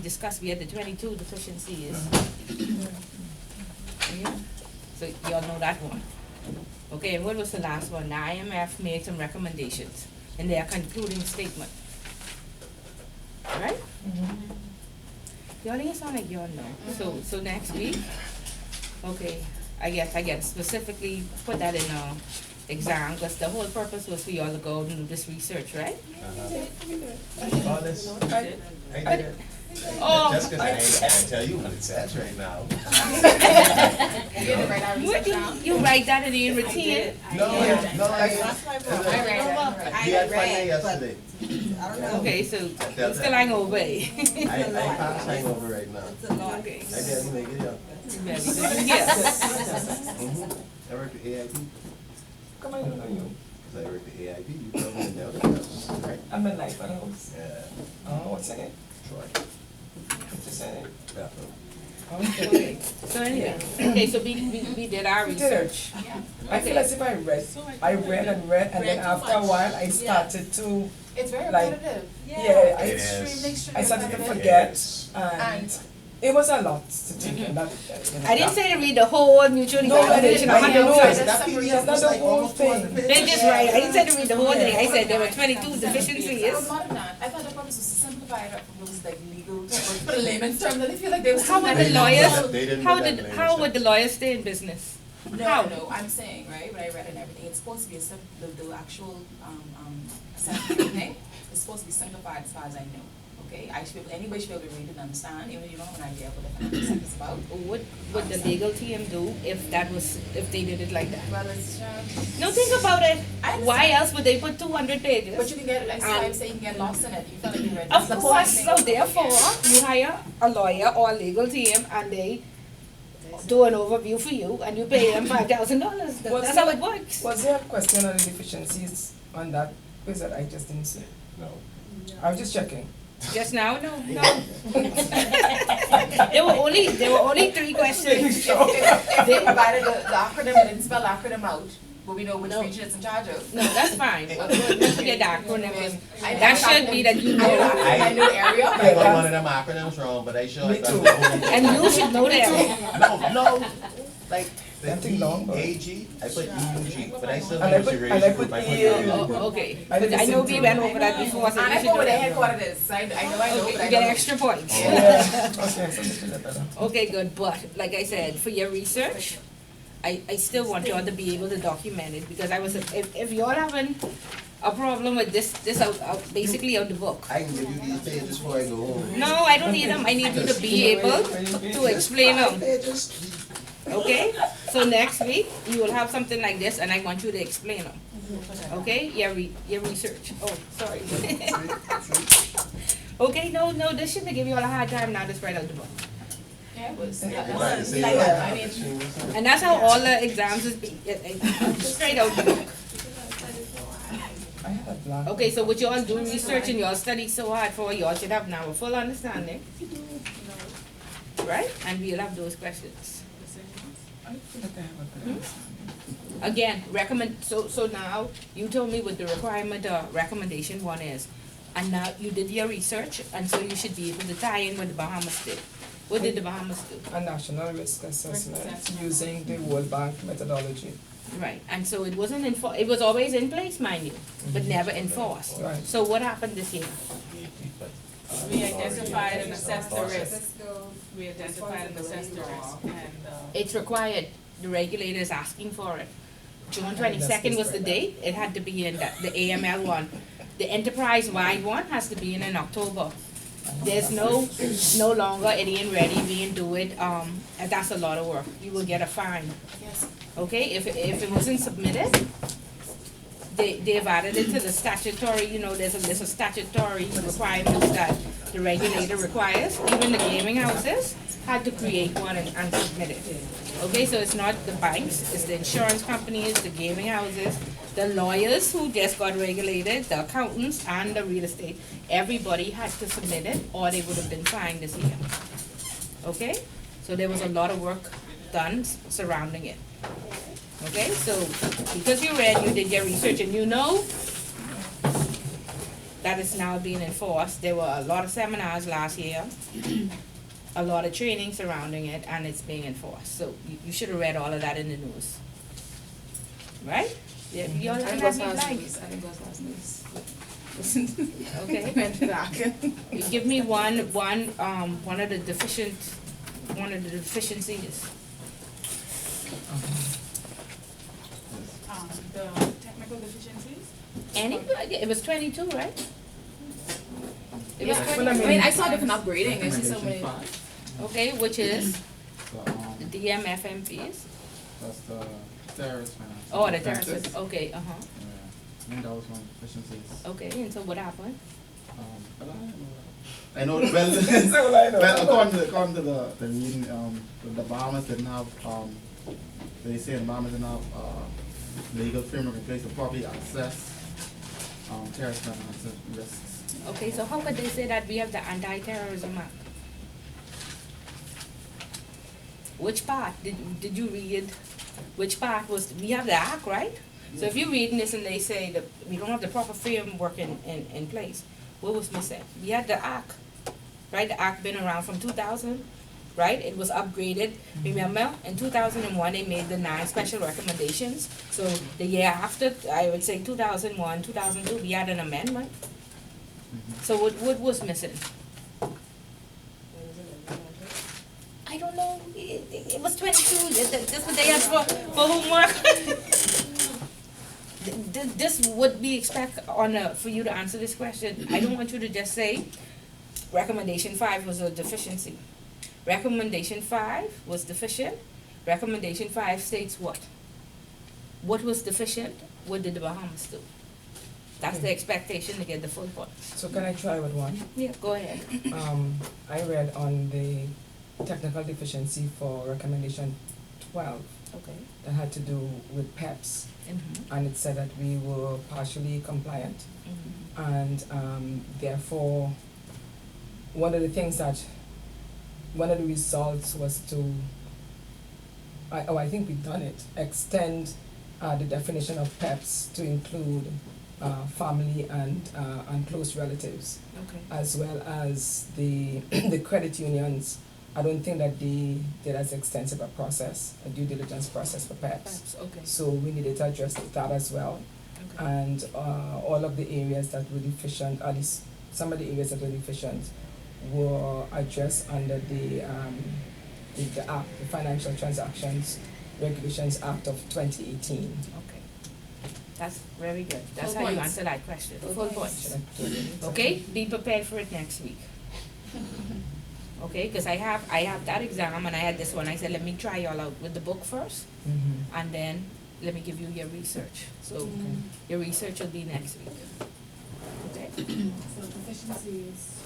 discussed, we had the 22 deficiencies. Yeah. So y'all know that one. Okay, and what was the last one? The IMF made some recommendations in their concluding statement. Right? Y'all didn't sound like y'all know. So next week, okay, I guess specifically put that in exam, because the whole purpose was for y'all to go and do this research, right? All this. I did it. Oh, Just because I can't tell you what it says right now. You write that in your routine? No, I we had fun day read, yesterday. I don't know. Okay, so you still ain't obey. I passed hangover right now. It's a lot. Okay. I didn't make it up. Yes. I work at AIP. Come on, I don't know you. Because I work at AIP, you told me to know that. Right? I'm in Life and House. Yeah. Oh, what's in it? Troy. What's in it? Yeah. Okay, so anyway, okay, so we did our We did it. research. I feel as if I read, and then after a while I started to, It's very like, repetitive. yeah, It Extremely, is. I started to repetitive. forget, It's- and it was a lot to take in that. I didn't say to read the whole mutual No, I didn't. evaluation. I didn't know. That PDF That's was not like the whole almost 200 thing. pages. They just right. I didn't say to read the whole thing. I said there were 22 deficiencies. It was more than that. I thought the purpose was to simplify it up from those like legal terms, put a layman's terms, and I feel like they were How would the They lawyers? didn't How put that did? in How there. would the lawyers stay in business? How? No, I'm saying, right, when I read and everything, it's supposed to be the actual, assessment thing, it's supposed to be simplified as far as I know, okay? Anybody should be able to read it and understand, even if you don't have an idea of what the financial sector's about. What would the legal team do if they did it like that? Well, it's, No, think about it. I understand. Why else would they put 200 pages? but you can get, like, I'm saying you can get lost in it, you feel like you read. Of the whole course, thing so over therefore, again. you hire a lawyer or a legal team and they do an overview for you and you pay them $5,000. That's how it works. Was there a question on the deficiencies on that quiz that I just didn't see? No. I was just checking. Just now, no. There were only 3 questions. If they provided the acronym and didn't spell the acronym out, will we know which No. region it's in charge of? No, that's fine. We'll get the acronym. I know That the should be that you I know, know. I know the area. I got one of them acronyms wrong, but I sure Me got too. the whole. And you should know them. No, like the Nothing long, but- EAG, I put EUG, but I still And I use the put- ratio and I group. put I put EA. Oh, okay. I But did the I know same we thing. went over that before, so And you I should know know where the them. headquarters is, I know, but I Okay, you don't get know. extra points. Yeah, okay, so we let that down. Okay, good, but like I said, for your research, I still want y'all to be able to document it, because if y'all having a problem with this basically out the book. I can give you these pages before I go home. No, I don't need them, I need you to be able to explain them, okay? So next week, you will have something like this, and I want you to explain them, okay? Your research, oh, sorry. Okay, no, this shouldn't give you all a hard time now to spread out the book. Yeah, it was, Right, see, like yeah. that, I mean, And that's how all the exams is, straight out the book. I had a blank. Okay, so what y'all do research and y'all study so hard for, y'all should have now a full understanding. Right? And we'll have those questions. I think I have a good understanding. Again, so now, you told me what the requirement or recommendation one is. And now you did your research, and so you should be able to tie in what the Bahamas did. What did the Bahamas do? A national risk assessment using the World Bank methodology. Right, and so it wasn't it was always in place, mind you, but never enforced. Right. So what happened this year? We identified and assessed the risk. We identified and assessed the risk, and, It's required, the regulator is asking for it. June 22nd was the date, it had to be in the AML one. The enterprise-wide one has to be in October. There's no longer it ain't ready, we ain't do it, and that's a lot of work, you will get a fine. yes. Okay, if it wasn't submitted, they've added it to the statutory, there's a statutory requirements that the regulator requires. Even the gaming houses had to create one and submit it. Okay, so it's not the banks, it's the insurance companies, the gaming houses, the lawyers who just got regulated, the accountants, and the real estate. Everybody had to submit it, or they would have been fined this year. Okay, so there was a lot of work done surrounding it. Okay, so because you did your research, and you know that is now being enforced. There were a lot of seminars last year, a lot of training surrounding it, and it's being enforced. So you should have read all of that in the news. Right? Yeah, you're I looking think at that's me last blank. news. I think that's last news. Okay. Went back. Give me one of the deficiencies. The technical deficiencies? Any, it was 22, right? It was Yeah, 22. I mean, I saw different upgrading, I see so many. Okay, which is So, the DMFMPs? that's the terrorist finance. Oh, the terrorist, okay, Yeah, I think that was one of the efficiencies. Okay, and so what happened? But I know that. I know, So I know. well, according to the reading, the Bahamas didn't have, they say the Bahamas didn't have, legal framework in place to properly assess, terrorist finance risks. Okay, so how could they say that we have the anti-terrorism act? Which part did you read? Which part was, we have the act, right? So if you're reading this and they say that we don't have the proper framework in place, what was missing? We had the act, right? The act been around from 2000, right? It was upgraded. Remember, in 2001, they made the 9 special recommendations. So the year after, I would say 2001, 2002, we had an amendment. So what was missing? I don't know. It was 22. That's what they had for homework. This would be expect for you to answer this question. I don't want you to just say recommendation 5 was a deficiency. Recommendation 5 was deficient. Recommendation 5 states what? What was deficient? What did the Bahamas do? That's the expectation to get the full point. So can I try with one? Yeah, go ahead. I read on the technical deficiency for recommendation 12 Okay. that had to do with PEPs, Mm-hmm. and it said that we were partially compliant, and therefore one of the results was to, I think we've done it, extend the definition of PEPs to include family and close relatives, Okay. as well as the the credit unions. I don't think that they did as extensive a process, a due diligence process for PEPs. Okay. So we needed to address that as well. Okay. And all of the areas that were deficient, at least some of the areas that were deficient, were addressed under the Act, the Financial Transactions Regulations Act of 2018. Okay. That's very good. That's Full how you points. answer that question. Full Full points. points. Okay, be prepared for it next week. Okay, because I have that exam and I had this one. I said, let me try y'all out with the book first, Mm-hmm. and then let me give you your research. So your research will be next week. Okay. So deficiencies,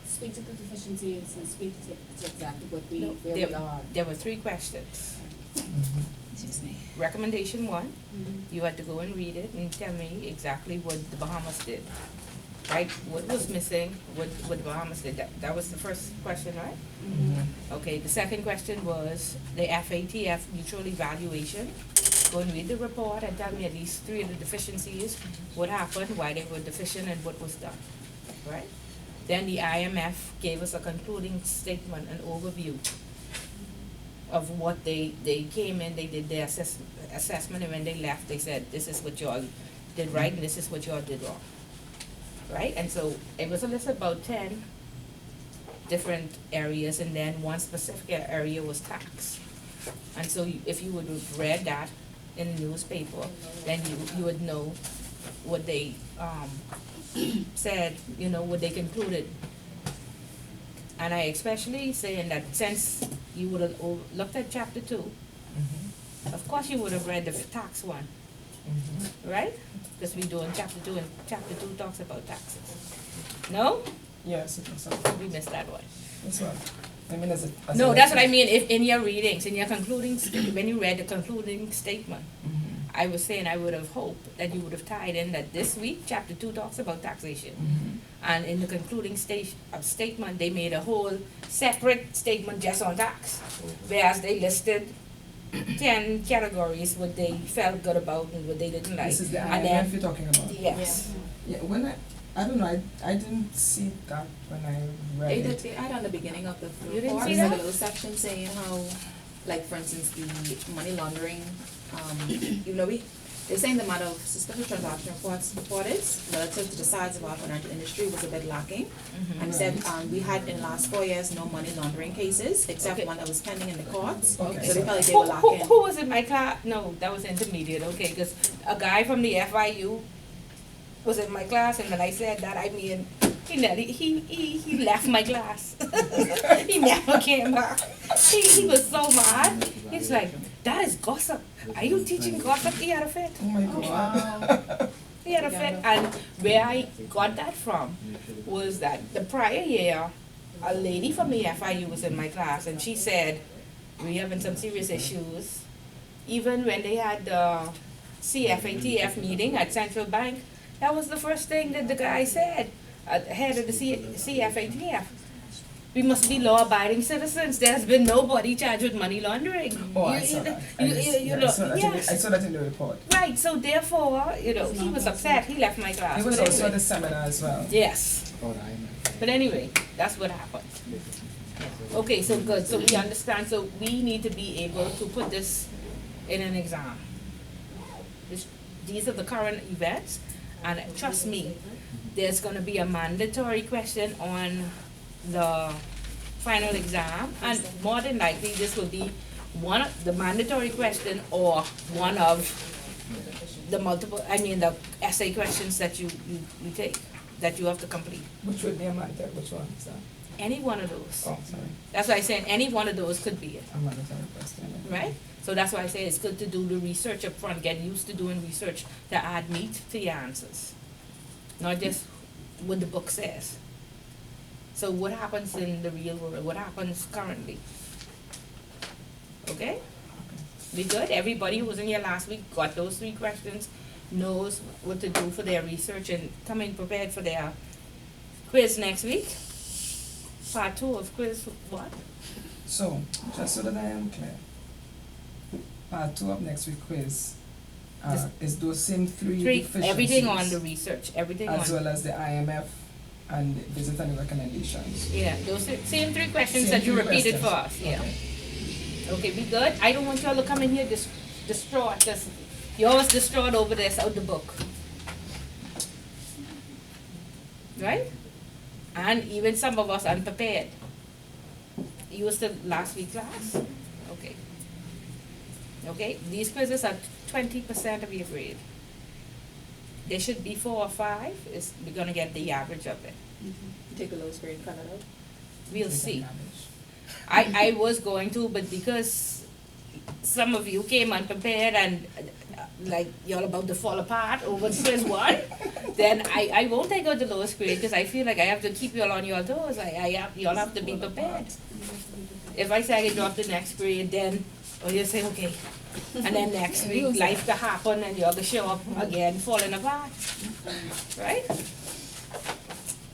speak to the deficiencies and speak to exactly what we No, really are. There were 3 questions. Mm-hmm. Excuse me. Recommendation 1, Mhm. you had to go and read it and tell me exactly what the Bahamas did. Right? What was missing, what the Bahamas did. That was the first question, right? Mm-hmm. Okay, the second question was the FATF mutual evaluation. Go and read the report and tell me at least 3 of the deficiencies, what happened, why they were deficient, and what was done, right? Then the IMF gave us a concluding statement, an overview of what they came in, they did their assessment, and when they left, they said, this is what y'all did right, and this is what y'all did wrong. Right, and so it was a list of about 10 different areas, and then one specific area was tax. And so if you would have read that in the newspaper, then you would know what they said, what they concluded. And I especially saying that since you would have looked at chapter 2, Mm-hmm. of course you would have read the tax one, Mm-hmm. right? Because we do in chapter 2, and chapter 2 talks about taxes. No? Yes, it was so. We missed that one. That's right. I mean, No, that's what I mean, if in your readings, in your concluding, when you read the concluding statement, Mm-hmm. I was saying I would have hoped that you would have tied in that this week, chapter 2 talks about taxation. Mm-hmm. And in the concluding statement, they made a whole separate statement just on tax. Whereas they listed 10 categories, what they felt good about and what they didn't like. This is the And IMF then, you're talking about? yes. Yeah, when I I don't know, I didn't see that when I read it. They add on the beginning of the You didn't report, see there's that? a little section saying how, like, for instance, the money laundering, they're saying the amount of suspicious transaction reported relative to the size of our financial industry was a bit lacking. And said, we had in the last 4 years no money laundering cases, except Okay. one that was pending in the courts. Okay. So they felt like they were lacking. Who was in my class? No, that was intermediate, okay, because a guy from the FIU was in my class, and when I said that, I mean, he left my class. He never came back. He was so mad. He's like, that is gossip. Are you teaching gossip? He had a fit. Oh my God. He had a fit. And where I got that from was that the prior year, a lady from the FIU was in my class, and she said, we're having some serious issues. Even when they had the CFATF meeting at Central Bank, that was the first thing that the guy said, head of the CFATF. We must be law-abiding citizens. There's been nobody charged with money laundering. Oh, I saw that. I saw that in the report. Right, so therefore, he was upset. He left my class. It was But also at anyway. the seminar as well. Yes, Oh, the IMF. but anyway, that's what happened. Okay, so good, so we understand, so we need to be able to put this in an exam. These are the current events, and trust me, there's gonna be a mandatory question on the final exam, and more than likely, this will be one of the mandatory question or one of the the essay questions that you take, that you have to complete. Which would be a mandatory, which one is that? Any one of those. Oh, sorry, That's why I said any one of those could be it, a mandatory question. right? So that's why I say it's good to do the research up front, get used to doing research to add meat to your answers. Not just what the book says. So what happens in the real world, what happens currently? Okay? We good? Everybody who was in here last week got those 3 questions, knows what to do for their research and coming prepared for their quiz next week. Part 2 of quiz what? So, just so that I am clear, part 2 of next week quiz, is those same 3 deficiencies. Everything on the research, everything on. As well as the IMF and visit and recommendations. Yeah, those same 3 questions Same that you 3 repeated for questions. us, yeah. Okay. Okay, we good? I don't want y'all to come in here distraught, just, you're always distraught over this out the book. Right? And even some of us unprepared. You was the last week class? Okay. Okay, these quizzes are 20% of your grade. There should be 4 or 5, we're gonna get the average of it. You take a lowest grade, cut it out. We'll see. I was going to, but because some of you came unprepared and like y'all about to fall apart over quiz 1, then I won't take out the lowest grade because I feel like I have to keep y'all on your toes. Y'all have to be prepared. If I say I drop the next grade, then you say okay, and then next week life could happen and y'all could show up again falling apart, right?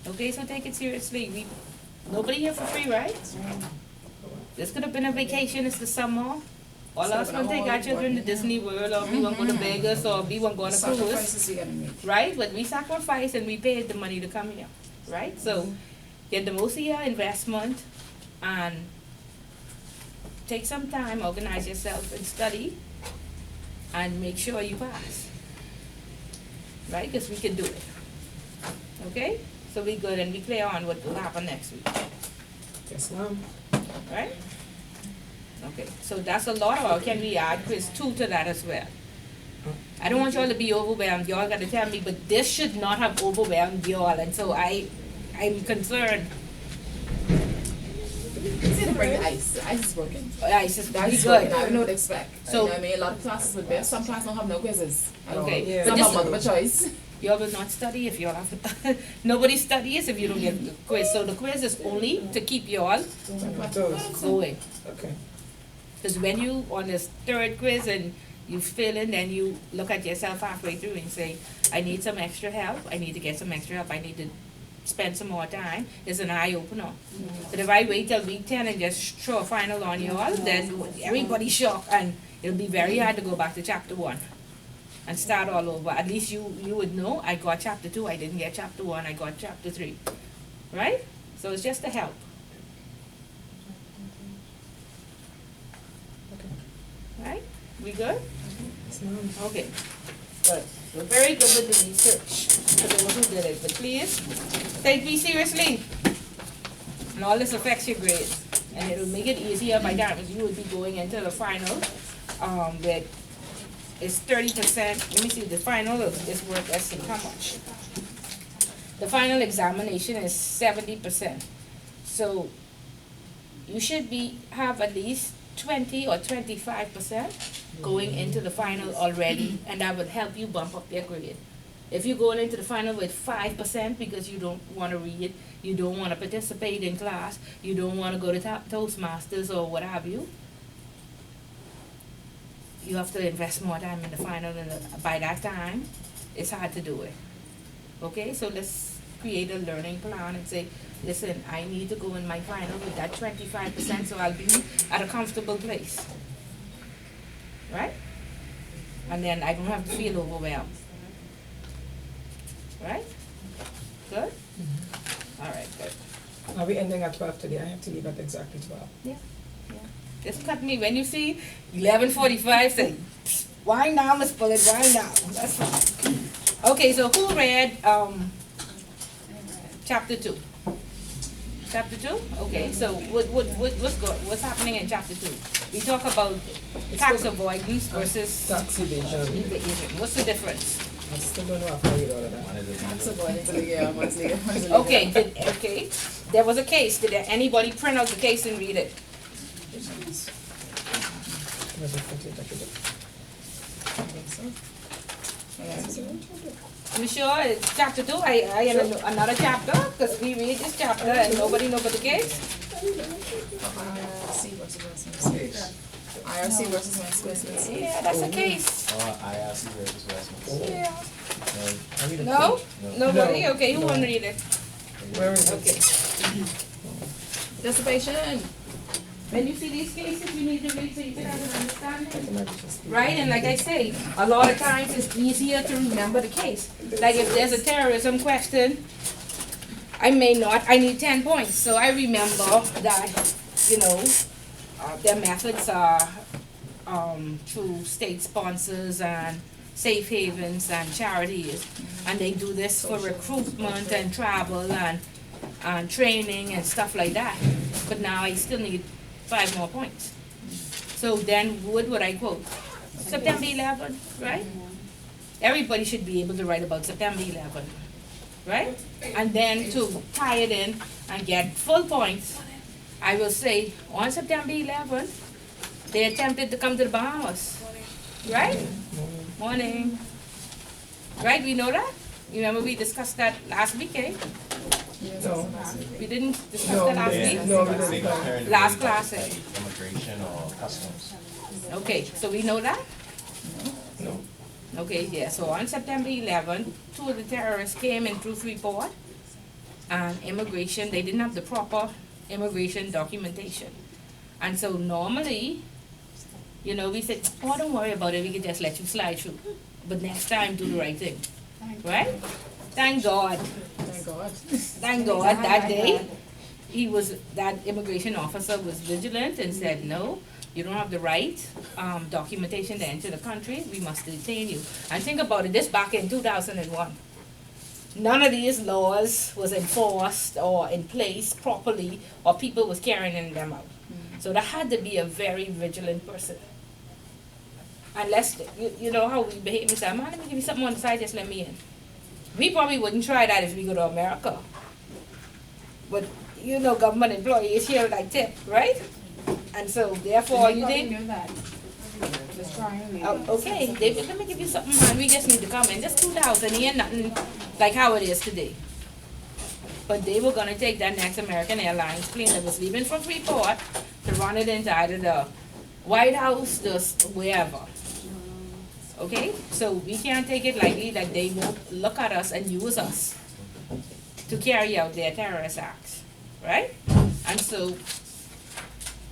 Okay, so take it seriously. Nobody here for free, right? This could have been a vacation. It's the summer. All of us want to take our children to Disney World, or we want to go to Vegas, or we want to go on a cruise, Sacrifices we gotta make. right? But we sacrificed and we paid the money to come here, right? So get the most of your investment and take some time, organize yourself and study, and make sure you pass, right? Because we can do it. Okay? So we good and we clear on what will happen next week, Yes, ma'am. right? Okay, so that's a lot, or can we add quiz 2 to that as well? I don't want y'all to be overwhelmed, y'all gotta tell me, but this should not have overwhelmed y'all, and so I'm concerned. It's gonna bring ice. The ice is broken. Ice is The pretty ice is broken. good. I don't know what to expect. So- You know what I mean? A lot of classes would be, some classes don't have no quizzes at all. Okay, Yeah. but Some this, have multiple choice. y'all will not study if y'all have, nobody studies if you don't get the quiz, so the quiz is only to keep y'all going. Okay. Because when you on this 3rd quiz and you fill in, then you look at yourself halfway through and say, I need some extra help, I need to get some extra help, I need to spend some more time, it's an eye opener. But if I wait till week 10 and just throw a final on y'all, then everybody's shocked and it'll be very hard to go back to chapter 1. and start all over. At least you would know, I got chapter 2, I didn't get chapter 1, I got chapter 3, right? So it's just to help. Right? We good? Okay, good. We're very good with the research for those who did it, but please take me seriously. And all this affects your grades, and it'll make it easier by time you would be going into the final with it's 30%. Let me see, the final is worth, let's see how much. The final examination is 70%. So you should have at least 20 or 25% going into the final already, and that would help you bump up your grade. If you're going into the final with 5% because you don't want to read, you don't want to participate in class, you don't want to go to Toastmasters or what have you, you have to invest more time in the final, and by that time, it's hard to do it. Okay, so let's create a learning plan and say, listen, I need to go in my final with that 25% so I'll be at a comfortable place. Right? And then I don't have to feel overwhelmed. Right? Good? All right, good. Are we ending at 12 today? I have to leave at exactly 12. Yeah. Just cut me when you see 11:45. Say, wind down, Miss Bullet, wind down. That's fine. Okay, so who read chapter 2? Chapter 2? Okay, so what's happening in chapter 2? We talk about tax avoidance versus Tax evasion. evasion. What's the difference? I still don't know how to read all of that. Tax avoidance, months later. Okay, there was a case. Did anybody print out the case and read it? Was it 48? I think so. You sure it's chapter 2? I in another chapter? Because we read this chapter and nobody know about the case? IRC versus Westminster. IRC versus Westminster. Yeah, that's a case. IRC versus Westminster. Yeah. No? Nobody? No. Okay, who No. want to read it? Where is it? Okay. Participation. When you see these cases, you need to read so you can have an understanding. Right, and like I say, a lot of times it's easier to remember the case. Like if there's a terrorism question, I need 10 points. So I remember that, their methods are through state sponsors and safe havens and charities. And they do this for recruitment and travel and training and stuff like that. But now I still need 5 more points. So then what would I quote? September 11, right? Everybody should be able to write about September 11, right? And then to tie it in and get full points, I will say on September 11, they attempted to come to the Bahamas, right? Morning. Right, we know that? Remember we discussed that last week, eh? No. We didn't discuss No, that last we week? didn't. No, we didn't. Comparing the Last rates class, of, eh? like, immigration or customs. Okay, so we know that? No. Okay, yeah, so on September 11, 2 of the terrorists came in through Freeport, and immigration, they didn't have the proper immigration documentation. And so normally, we said, oh, don't worry about it, we can just let you slide through. But next time, do the right thing, right? Thank God. Thank God. Thank God, that day, that immigration officer was vigilant and said, no, you don't have the right documentation to enter the country, we must detain you. And think about it, this back in 2001. None of these laws was enforced or in place properly, or people was carrying them out. So that had to be a very vigilant person. Unless, you know how we behave, we say, man, let me give you something on the side, just let me in. We probably wouldn't try that if we go to America. But, government employees here like tip, right? And so, therefore, you think, knew that. Just try and read. okay, David, let me give you something, man, we just need to come in. Just 2,000, ain't nothing like how it is today. But they were gonna take that next American Airlines plane that was leaving from Freeport to run it into either the White House, wherever. Okay, so we can't take it lightly that they won't look at us and use us to carry out their terrorist acts, right? And so,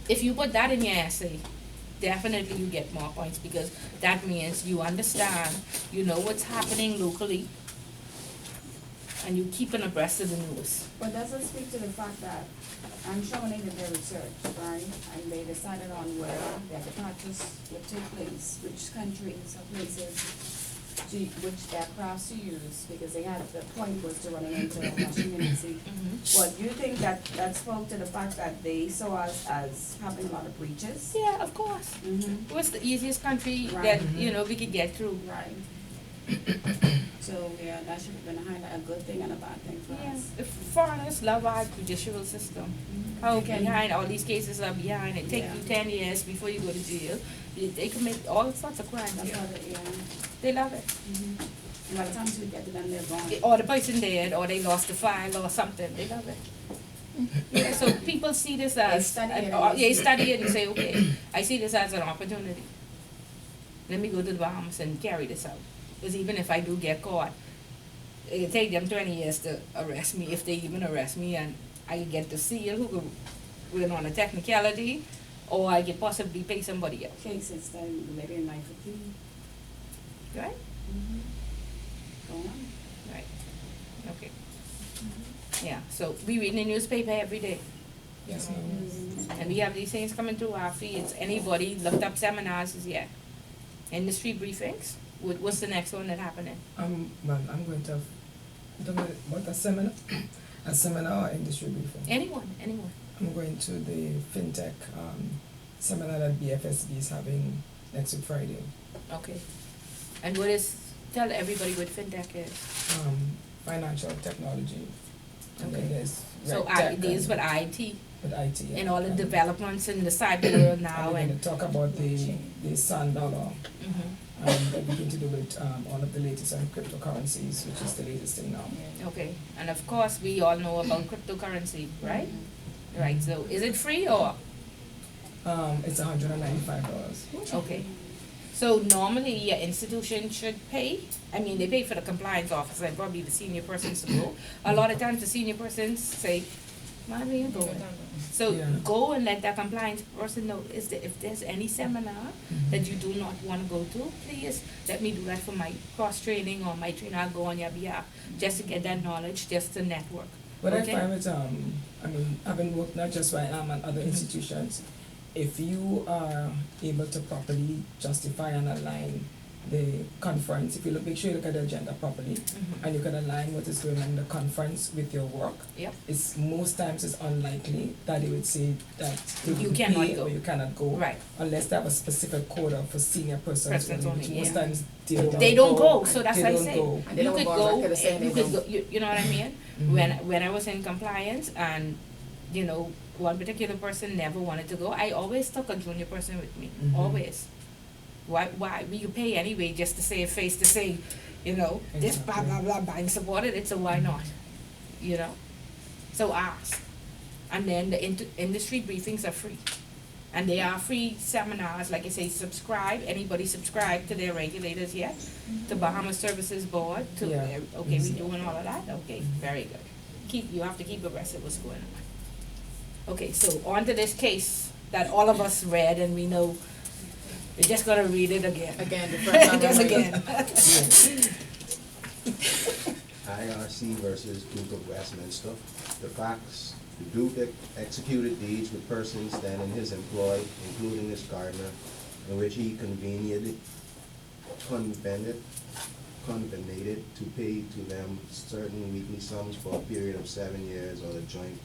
if you put that in your essay, definitely you get more points, because that means you understand, you know what's happening locally, and you keeping abreast of the news. But does it speak to the fact that, I'm sure when they did their research, right, and they decided on where their departures would take place, which countries or places, which aircrafts to use, because they had, the point was to running into Washington DC. But do you think that that spoke to the fact that they saw us as having a lot of breaches? Yeah, of course. Mm-hmm. What's the easiest country Right. that, you know, we could get through? Right. So, yeah, that should have been a good thing and a bad thing for Yeah, us. the foreigners love our judicial system. Mhm. How They can- behind all these cases are behind, it take Yeah. you 10 years before you go to jail. They commit all sorts of crimes That's here. how they, yeah. They love it. And by the time we get to them, they're gone. Or the person dead, or they lost the file or something, they love it. Yeah, so people see this as, study it and yeah, they see study it and say, okay, I see this as an opportunity. Let me go to the Bahamas and carry this out. Because even if I do get caught, it'll take them 20 years to arrest me, if they even arrest me, and I get to seal who could win on a technicality, or I could possibly pay somebody else, Cases that maybe in life with you. right? Go on. Right, okay. Yeah, so we read the newspaper every day, Yes, ma'am. and we have these things coming through our feeds. Anybody looked up seminars is yet. Industry briefings, what's the next one that happening? Well, I'm going to, what, a seminar or industry briefing? Anyone. I'm going to the FinTech seminar that BFSB is having next week Friday. Okay. And tell everybody what FinTech is. Financial technology. And Okay. then there's So RegTech this with and IT with IT. and all the and- developments in the cyber world And now we're going and. to talk about the Sun dollar. Mhm. We're going to do with all of the latest on cryptocurrencies, which is the latest thing now. Okay, and of course, we all know about cryptocurrency, right? Right, so is it free or? It's $195. Okay. So normally your institution should pay, I mean, they pay for the compliance officer and probably the senior persons to go. A lot of times the senior persons say, why are you going? So Yeah. go and let that compliance person know, if there's any seminar that you do not wanna go to, please let me do that for my cross-training or my training, I'll go on your behalf, just to get that knowledge, just to network. But Okay. I find it, having worked not just where I am and other institutions, if you are able to properly justify and align the conference, if you make sure you look at the agenda properly, and you can align what is going on in the conference with your work, Yep. it's most times it's unlikely that they would say that they You would cannot pay go. or you cannot go. Right. Unless they have a specific quota for senior persons, Persons which only, most yeah. times They don't go, so that's They why I don't say, go. And they you don't could go on go, record as saying you they could go, you know what I mean? Mhm. When I was in compliance and, you know, one particular person never wanted to go, I always took a junior person with me, Mhm. always. Why, we could pay anyway just to say, face to say, you know, this blah, blah, Exactly. blah, buying supported it, so why not? You know? So ask. And then the industry briefings are free. And they are free seminars, like I say, subscribe, anybody subscribe to their regulators yet? To Bahamas Services Board, to, Yeah. okay, we doing all of that, okay, very good. You have to keep abreast of what's going on. Okay, so on to this case that all of us read and we know, we're just gonna read it again. Again, the first time. Just I read it. again. IRC versus Duke of Westminster. The facts: the Duke executed deeds with persons then in his employ, including his gardener, in which he convenated to pay to them certain weekly sums for a period of 7 years, or the joint.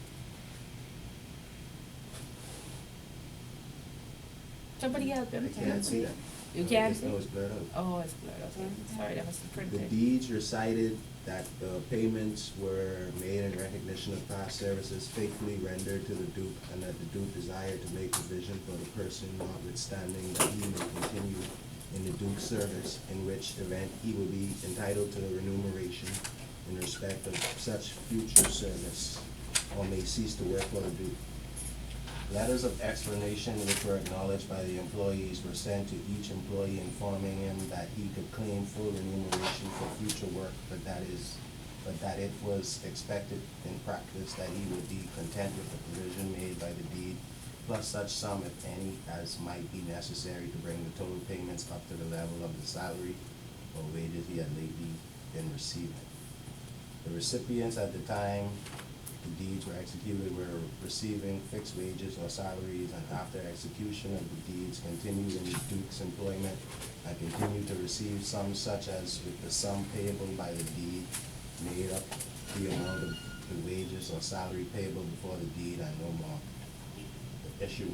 Somebody help I him. can't see that. You can't Just see? know it's blurred out. Oh, it's blurred, okay, sorry, that was the The printer. deeds recited that the payments were made in recognition of past services faithfully rendered to the Duke, and that the Duke desired to make provision for the person, notwithstanding that he may continue in the Duke's service, in which event he will be entitled to remuneration in respect of such future service, or may cease to work for the Duke. Letters of explanation which were acknowledged by the employees were sent to each employee informing him that he could claim full remuneration for future work, but that it was expected in practice that he would be content with the provision made by the deed plus such sum, if any, as might be necessary to bring the total payments up to the level of the salary or wages he had lately been receiving. The recipients at the time the deeds were executed were receiving fixed wages or salaries, and after execution of the deeds continued in the Duke's employment and continued to receive sums such as with the sum payable by the deed made up the amount of the wages or salary payable before the deed and no more. The issue.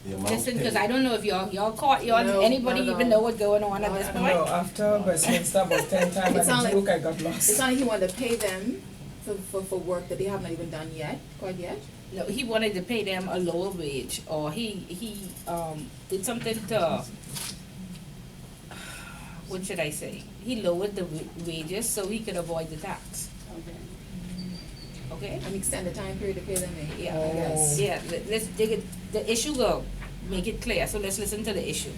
The amount Listen, because paid- I don't know if y'all caught, No, anybody not at even all. know what's going on at this I point? know, after Westminster about 10 times, It and sound the like- Duke, I got lost. It's not like he wanted to pay them for work that they have not even done yet, quite yet. No, he wanted to pay them a lower wage, or he did something to, what should I say? He lowered the wages so he could avoid the tax, Okay. okay? And extend the time period to pay them in. Yeah, Oh. Yes. yeah, let's dig it, the issue go, make it clear, so let's listen to the issue.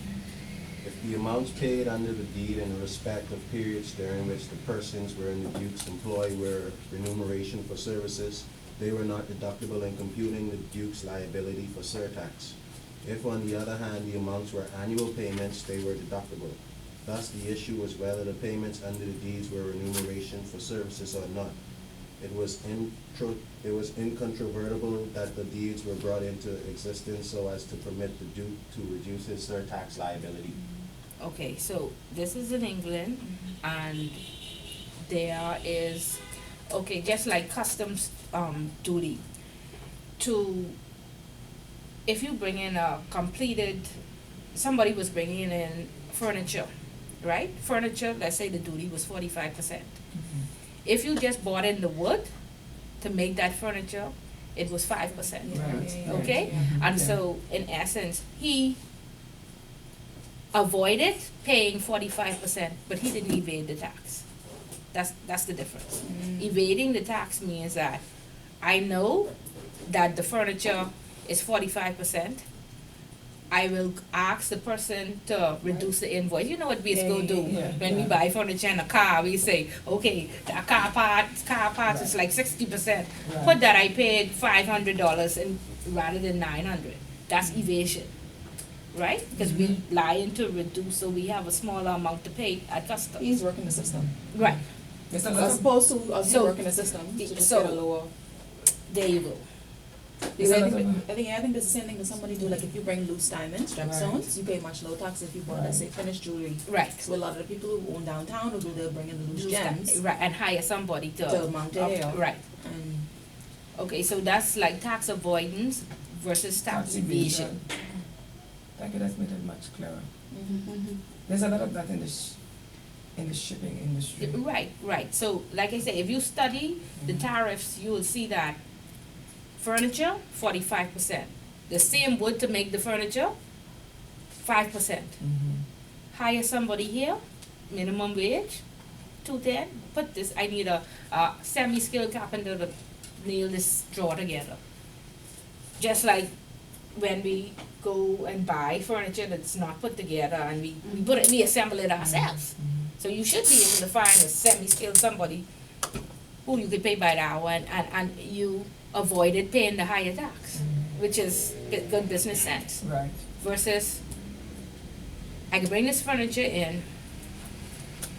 If the amounts paid under the deed in respect of periods during which the persons were in the Duke's employ were remuneration for services, they were not deductible in computing the Duke's liability for surtax. If, on the other hand, the amounts were annual payments, they were deductible. Thus, the issue was whether the payments under the deeds were remuneration for services or not. It was incontrovertible that the deeds were brought into existence so as to permit the Duke to reduce his surtax liability. Okay, so this is in England, and there is, okay, just like customs, duty, if you bring in a completed, somebody was bringing in furniture, right? Furniture, let's say the duty was 45%. If you just bought in the wood to make that furniture, it was 5%. Right. Okay? Yeah. And so, in essence, he avoided paying 45%, but he didn't evade the tax. That's the difference. Evading the tax means that I know that the furniture is 45%. I will ask the person to reduce the invoice. You know what we go do Yeah, when we yeah. buy furniture in a car? We say, okay, the car parts is like 60%. Right. Put that I paid $500 and rather than $900. That's evasion, right? Because we lying to reduce, so we have a smaller amount to pay at customs. He's working the system. Right. Mr. As Lutz, opposed to us So- working the system, to just so- get a lower. There you go. Because I Mr. think, Lutz, I think the same thing that somebody do, like if you bring loose diamonds, gemstones, you pay much lower tax if you bought, let's say, finished jewelry. Right. So a lot of the people who own downtown will do, they'll bring in the loose Use gems that- Right, and hire somebody to mount it here. Right. And Okay, so that's like tax avoidance versus tax evasion. Thank you, that's made it much clearer. There's a lot of that in the shipping industry. Right. So, like I said, if you study the tariffs, you will see that furniture, 45%. The same wood to make the furniture, 5%. Hire somebody here, minimum wage, $210. Put this, I need a semi-skilled carpenter to nail this drawer together. Just like when we go and buy furniture that's not put together and we assemble it ourselves. So you should be able to find a semi-skilled somebody who you could pay by the hour and you avoided paying the higher tax, which is good business sense. Right. Versus, I can bring this furniture in,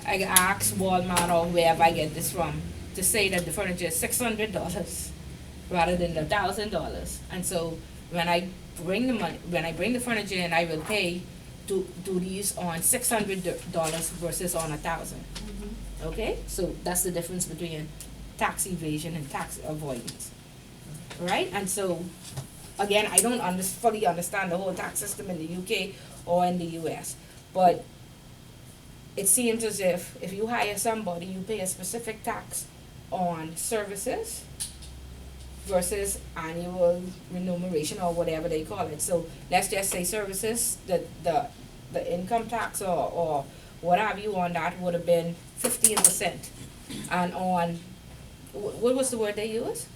I can ask Walmart or wherever I get this from to say that the furniture is $600 rather than $1,000. And so when I bring the furniture in, I will pay duties on $600 versus on $1,000. Okay, so that's the difference between tax evasion and tax avoidance, right? And so, again, I don't fully understand the whole tax system in the UK or in the US, but it seems as if you hire somebody, you pay a specific tax on services versus annual remuneration or whatever they call it. So let's just say services, the income tax or what have you on that would have been 15%. And on, what was the word they used?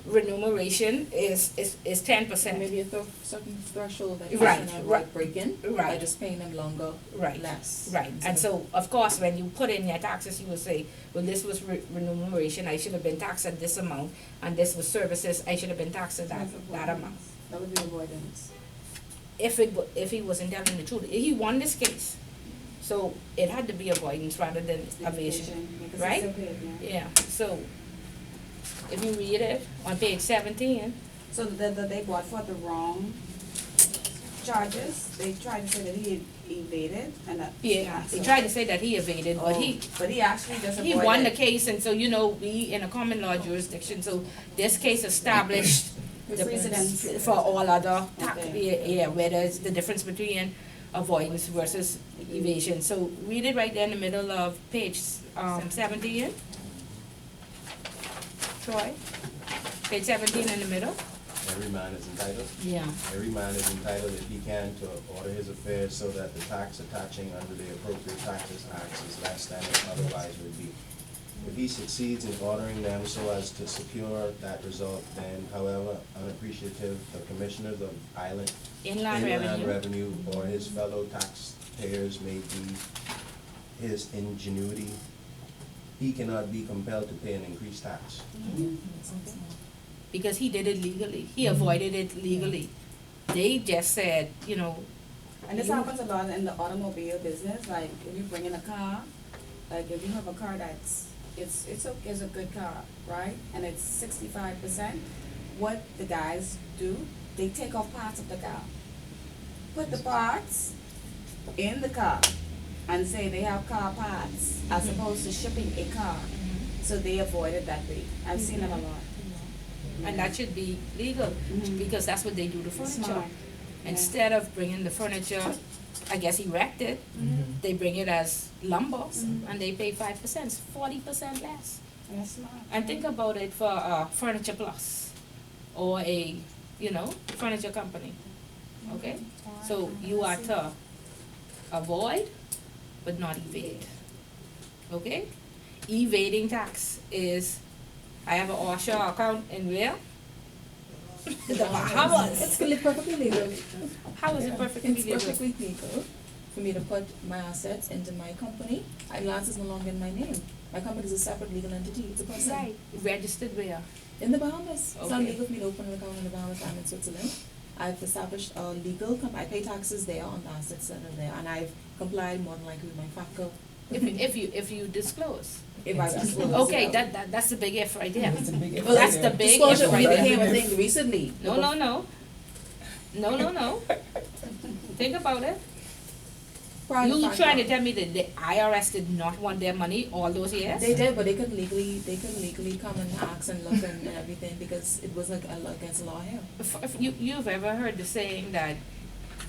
Remuneration is 10%. maybe a certain threshold that you Right, can right. break in, by Right. just paying them longer, Right. less. Right, and so, of course, when you put in your taxes, you will say, well, this was remuneration, I should have been taxed at this amount, and this was services, I should have been taxed at that amount. That would be avoidance. if he wasn't telling the truth. He won this case. So it had to be avoidance rather than evasion, Because right? it's okay, yeah. Yeah, so if you read it on page 17, So they brought forth the wrong charges, they tried to say that he evaded and that. yeah, he so- tried to say that he evaded, but But he actually just avoided. he won the case, and so, you know, we in a common law jurisdiction, so this case established The precedence. for all other, Okay. yeah, whether it's the difference between avoidance versus evasion. So read it right there in the middle of page 17. Troy, page 17 in the middle. Every man is entitled. Yeah. Every man is entitled, if he can, to order his affairs so that the tax attaching under the appropriate taxes acts is less than it otherwise would be. If he succeeds in ordering them so as to secure that result, then however unappreciative the commissioners of Inland revenue. or his fellow taxpayers may be his ingenuity, he cannot be compelled to pay an increased tax. Because he did it legally. He avoided it legally. They just said, you know, And this happens a lot in the automobile business, like if you bring in a car, like if you have a car that's, it's a good car, right? And it's 65%, what the guys do, they take off parts of the car. Put the parts in the car and say they have car parts as opposed to shipping a car. So they avoided that way. I've seen it a lot. and that should be legal, Mhm. because that's what they do to furniture. Smart. Instead of bringing the furniture, I guess erected, they bring it as lumber, and they pay 5%, 40% less. That's smart. And think about it for Furniture Plus, or a, you know, furniture company, okay? So you are to avoid, but not evade, okay? Evading tax is, I have an offshore account in where? The Bahamas. It's perfectly legal. How is it perfectly It's legal? perfectly legal for me to put my assets into my company. Lance is no longer in my name. My company is a separate legal entity, it's a person. Right, registered where? In the Bahamas. It's not Okay. legal for me to open an account in the Bahamas, I'm in Switzerland. I've established a legal I pay taxes there on the assets that are there, and I've complied more than likely with my FATCA. If you disclose. If I disclose, Okay, yeah. that's the big if right there. That's the big if Well, that's right the there. big Disclosure if right only there. became a thing recently. No. Think about it. Prior to You FATCA. trying to tell me that the IRS did not want their money all those years? They did, but they couldn't legally come and ask and look and everything because it was like against the law here. If you've ever heard the saying that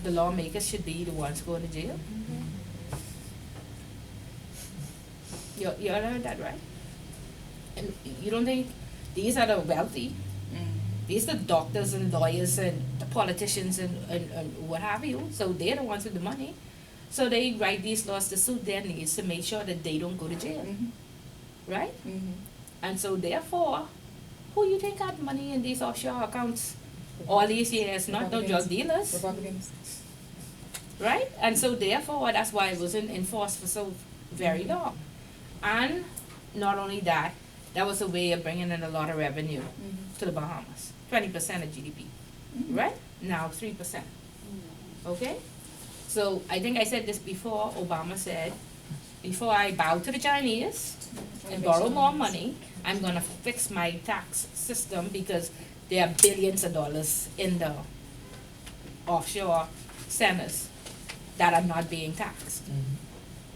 the lawmakers should be the ones going to jail? You all heard that, right? And you don't think these are the wealthy? These are the doctors and lawyers and the politicians and what have you. So they're the ones with the money. So they write these laws to suit their needs to make sure that they don't go to jail, right? And so therefore, who you think got money in these offshore accounts all these years? Not no drug dealers, Republicans. right? And so therefore, that's why it wasn't enforced for so very long. And not only that, that was a way of bringing in a lot of revenue to the Bahamas, 20% of GDP, right? Now 3%, okay? So I think I said this before. Obama said, before I bow to the Chinese and borrow more money, I'm gonna fix my tax system because there are billions of dollars in the offshore centers that are not being taxed.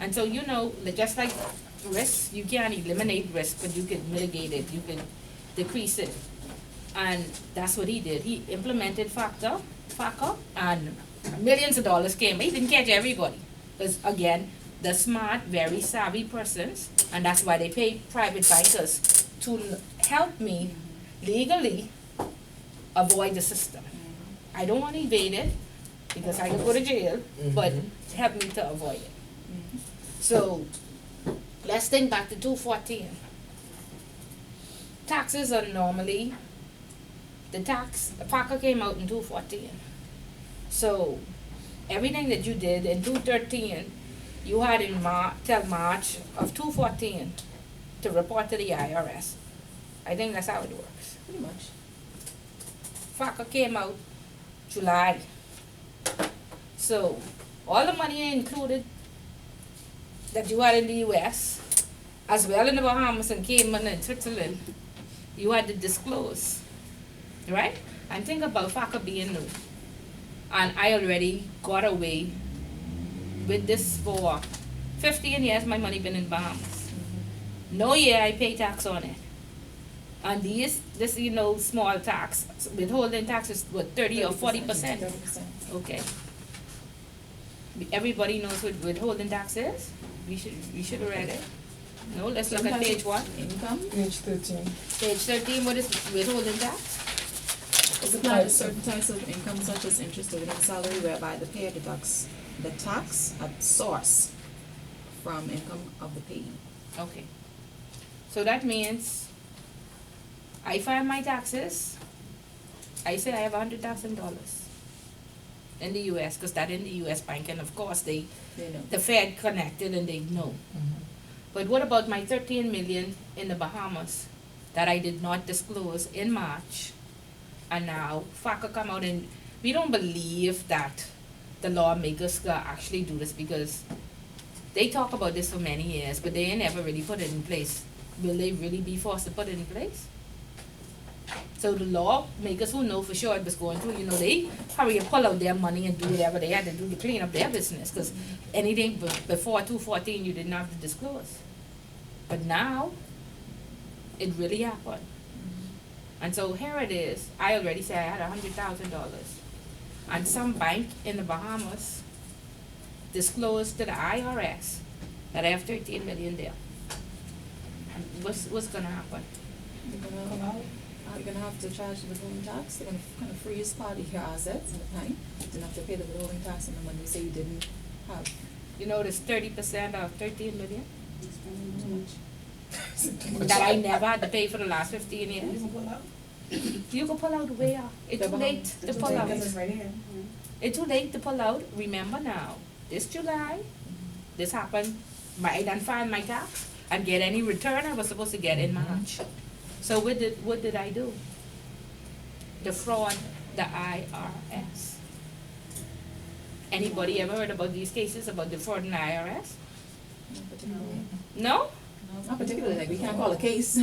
And so, you know, just like risk, you can't eliminate risk, but you can mitigate it, you can decrease it. And that's what he did. He implemented FATCA, and millions of dollars came. He didn't catch everybody. Because again, the smart, very savvy persons, and that's why they pay private bankers to help me legally avoid the system. I don't want to evade it, because I can go to jail, but help me to avoid it. So, let's think back to 214. Taxes are normally, the FATCA came out in 214. So, everything that you did in 213, you had in till March of 214 to report to the IRS. I think that's how it works. Pretty much. FATCA came out July. So, all the money included that you had in the US, as well in the Bahamas and Cayman and Switzerland, you had to disclose, right? And think about FACA being new. And I already got away with this for 15 years, my money been in Bahamas. No year I pay tax on it. And this, small tax, withholding tax is what, 30 or 40%? 30%. Okay. Everybody knows what withholding tax is? We should have read it. No, let's look at page one. Income Page 13. Page 13, what is withholding tax? is applied to certain types of income such as interest or salary whereby the payer deducts the tax at source from income of the payee. Okay. So that means I file my taxes. I say I have $100,000 in the US, because that in the US bank, and of course They know. the Fed connected and they know. But what about my 13 million in the Bahamas that I did not disclose in March? And now FACA come out, and we don't believe that the lawmakers can actually do this, because they talk about this for many years, but they ain't never really put it in place. Will they really be forced to put it in place? So the lawmakers who know for sure it was going through, they hurry and pull out their money and do whatever they had to do to clean up their business, because anything before 214 you didn't have to disclose. But now, it really happened. And so here it is, I already said I had $100,000. And some bank in the Bahamas disclosed to the IRS that I have 13 million there. And what's gonna happen? You're gonna have to charge the withholding tax. They're gonna kind of freeze part of your assets in the time. You didn't have to pay the withholding tax on the money you say you didn't have. There's 30% of 13 million that I never had to pay for the last 15 years. You can pull out where? It's too late to pull out. It's too late to pull out. Remember now, this July, this happened, I done filed my tax and get any return I was supposed to get in March. So what did I do? Defraud the IRS. Anybody ever heard about these cases about defrauding the IRS? Not particularly. No? Not particularly, like we can't call a case.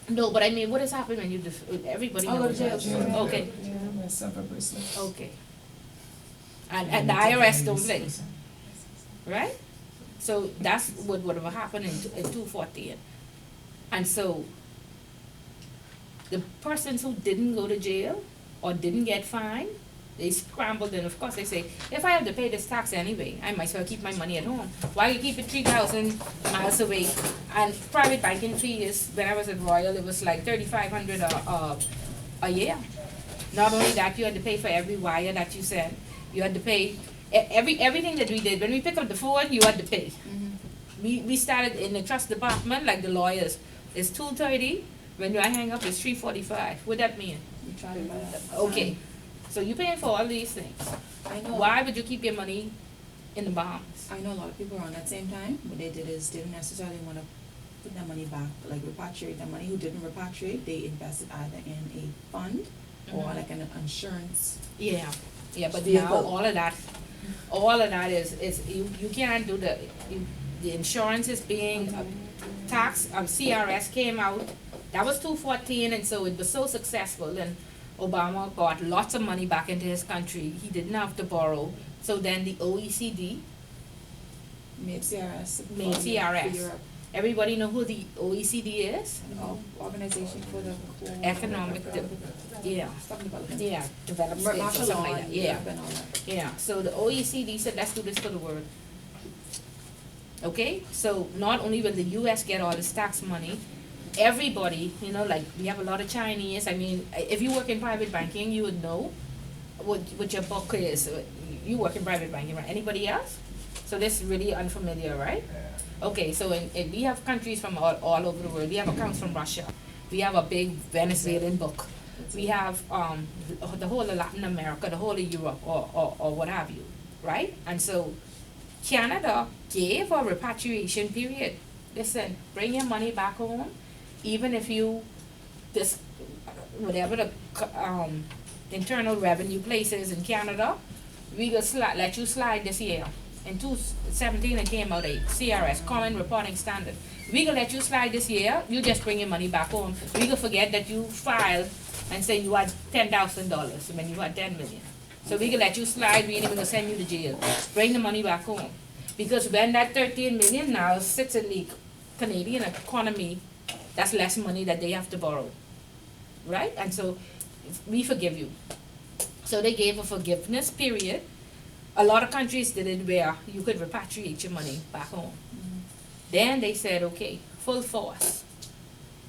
No, but I mean, what has happened when you everybody I'll go knows? to jail. Okay, Myself a bracelet. okay. And the IRS don't play, right? So that's what would have happened in 214. And so the persons who didn't go to jail or didn't get fined, they scrambled, and of course they say, if I have to pay this tax anyway, I might as well keep my money at home. Why you keep it 3,000 miles away? And private banking fee is, when I was at Royal, it was like $3,500 a year. Not only that, you had to pay for every wire that you sent. You had to pay everything that we did. When we pick up the phone, you had to pay. We started in the trust department, like the lawyers. It's 2:30. When I hang up, it's 3:45. What that mean? You try to buy that. Okay. So you're paying for all these things. I know. Why would you keep your money in the Bahamas? I know a lot of people are on that same time. What they did is they didn't necessarily want to put their money back, like repatriate their money. Who didn't repatriate, they invested either in a fund or Mhm. like an insurance. Yeah, but Vehicle. now all of that is you can't do the insurance is being taxed. CRS came out, that was 214, and so it was so successful, and Obama got lots of money back into his country. He didn't have to borrow. So then the OECD Made CRS. made for CRS. Europe. Everybody know who the OECD is? Organization for the Yeah. Stuff development. Yeah, developed states or Martial something law like that. in Yeah. Europe and all that. Yeah, so the OECD said, let's do this for the world. Okay, so not only will the US get all this tax money, everybody, like we have a lot of Chinese. I mean, if you work in private banking, you would know what your book is. You work in private banking, right? Anybody else? So this is really unfamiliar, right? Okay, so we have countries from all over the world. We have accounts from Russia. We have a big Venezuelan book. We have the whole of Latin America, the whole of Europe, or what have you, right? And so Canada gave a repatriation period. Listen, bring your money back home, even if you whatever the internal revenue places in Canada, we go let you slide this year. In 2017, it came out a CRS, Common Reporting Standard. We gonna let you slide this year, you just bring your money back home. We gonna forget that you filed and say you had $10,000 when you had 10 million. So we gonna let you slide, we ain't even gonna send you to jail. Bring the money back home. Because when that 13 million now sits in the Canadian economy, that's less money that they have to borrow, right? And so we forgive you. So they gave a forgiveness period. A lot of countries did it where you could repatriate your money back home. Then they said, okay, full force.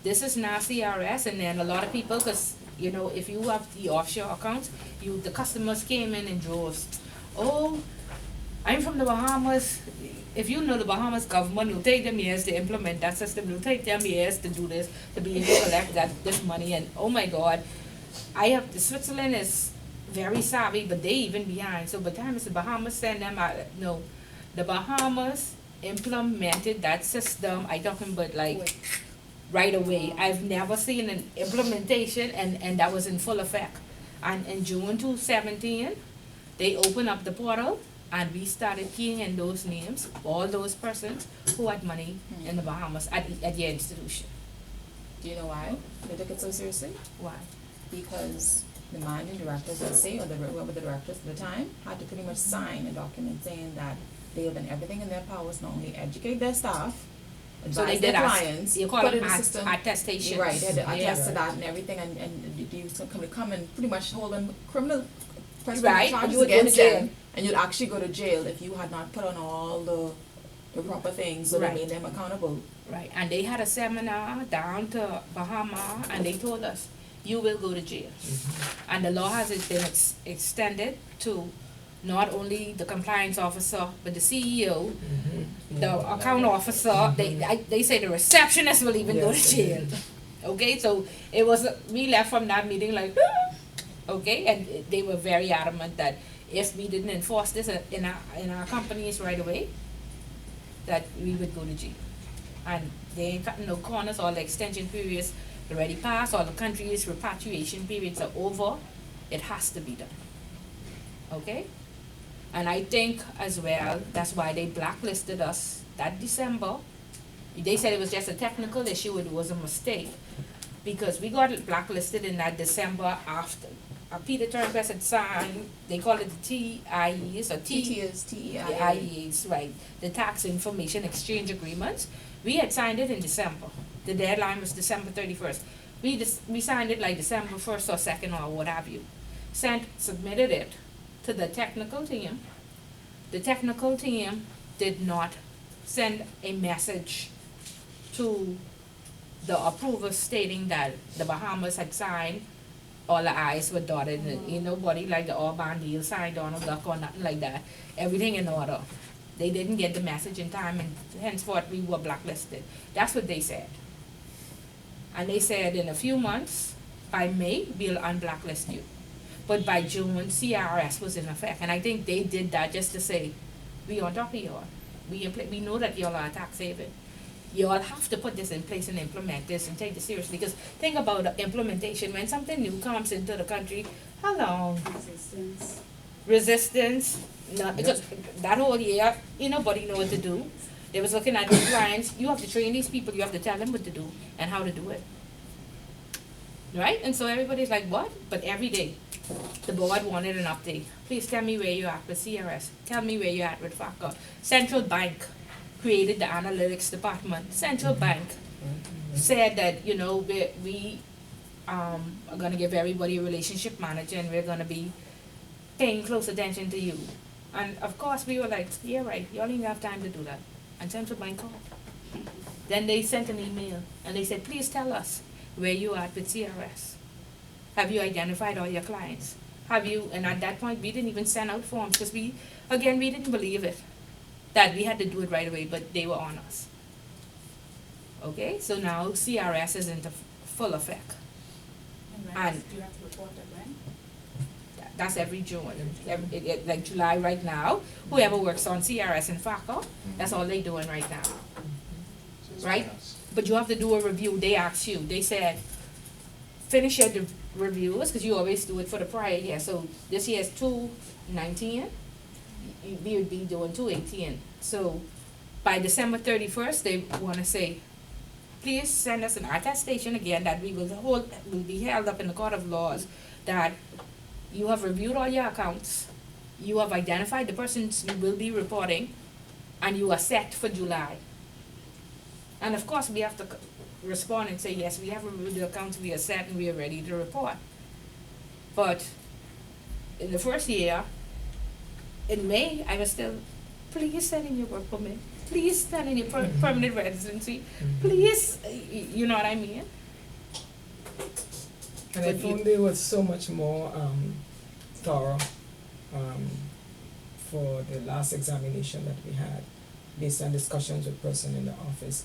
This is now CRS, and then a lot of people, because you know, if you have the offshore accounts, the customers came in droves. Oh, I'm from the Bahamas. If you know the Bahamas government, it'll take them years to implement that system. It'll take them years to do this, to be able to collect this money. And oh my God, Switzerland is very savvy, but they even behind. So by the time the Bahamas send them out, no, the Bahamas implemented that system. I talking about like right away. I've never seen an implementation, and that was in full effect. And in June 2017, they opened up the portal. And we started keying in those names, all those persons who had money in the Bahamas at your institution. Do you know why they took it so seriously? Why? Because the managing directors, let's say, or whoever the directors at the time, had to pretty much sign a document saying that they have done everything in their powers to not only educate their staff, So they advise did their clients, you call put it in the system. attestation. Right, they had to attest to that and everything, and you come and pretty much hold on criminal Right, charges you would go to against jail. them, and you'd actually go to jail if you had not put on all the proper things so Right. they made them accountable. Right, and they had a seminar down to Bahama, and they told us, you will go to jail. And the law has been extended to not only the compliance officer, but the CEO, the account officer, they say the receptionist will even go to jail. Okay, so it was, we left from that meeting like, okay, and they were very adamant that if we didn't enforce this in our companies right away, that we would go to jail. And they ain't cutting no corners. All the extension periods already passed, all the countries' repatriation periods are over. It has to be done. Okay? And I think as well, that's why they blacklisted us that December. They said it was just a technical issue, it was a mistake. Because we got blacklisted in that December after. Peter Turnquist had signed, they call it the TIEs or TEIA. TIEs, right, the Tax Information Exchange Agreements. We had signed it in December. The deadline was December 31st. We signed it like December 1st or 2nd or what have you. Submitted it to the technical team. The technical team did not send a message to the approvers stating that the Bahamas had signed, all the I's were dotted, and ain't nobody like the Orban deal signed Donald Duck or nothing like that. Everything in order. They didn't get the message in time, and henceforth we were blacklisted. That's what they said. And they said in a few months, by May, we'll unblacklist you. But by June, CRS was in effect, and I think they did that just to say, we on top of y'all. We know that y'all are a tax haven. You all have to put this in place and implement this and take this seriously, because think about the implementation. When something new comes into the country, how long? Resistance. No, because that whole year, nobody know what to do. They was looking at the clients. You have to train these people. You have to tell them what to do and how to do it. Right? And so everybody's like, what? But every day, the board wanted an update. Please tell me where you're at with CRS. Tell me where you're at with FACA. Central Bank created the analytics department. Central Bank said that, we are going to give everybody a relationship manager, and we're going to be paying close attention to you. And of course we were like, yeah, right, you all didn't have time to do that. And Central Bank called. Then they sent an email and they said, please tell us where you are with CRS. Have you identified all your clients? And at that point we didn't even send out forms, because we didn't believe it, that we had to do it right away, but they were on us. Okay, so now CRS is into full effect. And do you have to report that when? That's every June. Like July right now, whoever works on CRS and FACA, that's all they doing right now. Right? But you have to do a review. They asked you. They said, finish your reviews, cause you always do it for the prior year, so this year's 219, we would be doing 218. So by December 31st, they wanna say, please send us an attestation again that will be held up in the court of laws, that you have reviewed all your accounts, you have identified the persons you will be reporting, and you are set for July. And of course, we have to respond and say, yes, we have reviewed the accounts, we are set, and we are ready to report. But in the first year, in May, I was still, please send in your work permit, please send in your permanent residency, please, you know what I mean? And I But found they were so much more thorough for the last examination that we had, based on discussions with person in the office.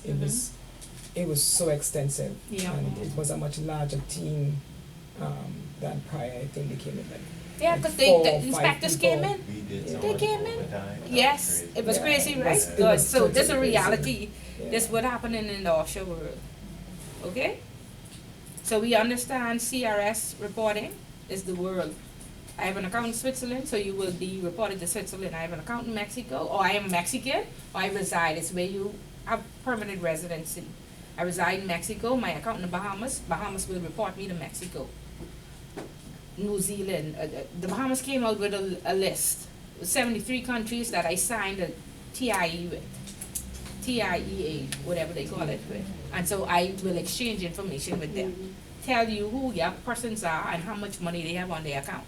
It was so extensive. Yeah. And it was a much larger team than prior. I think they came in like Yeah, like cause four, the five inspectors people. came in, We did They some came in? overtime. yes, it was Yeah, crazy, it right? was- it Good, was so this is a totally crazy. reality, this Yeah. what happening in the offshore world, okay? So we understand CRS reporting is the world. I have an account in Switzerland, so you will be reported to Switzerland. I have an account in Mexico, or I am Mexican, or I reside, it's where you have permanent residency. I reside in Mexico, my account in the Bahamas will report me to Mexico. New Zealand, the Bahamas came out with a list, 73 countries that I signed a TIE with, TIEA, whatever they call it with. And so I will exchange information with them, tell you who your persons are and how much money they have on their account.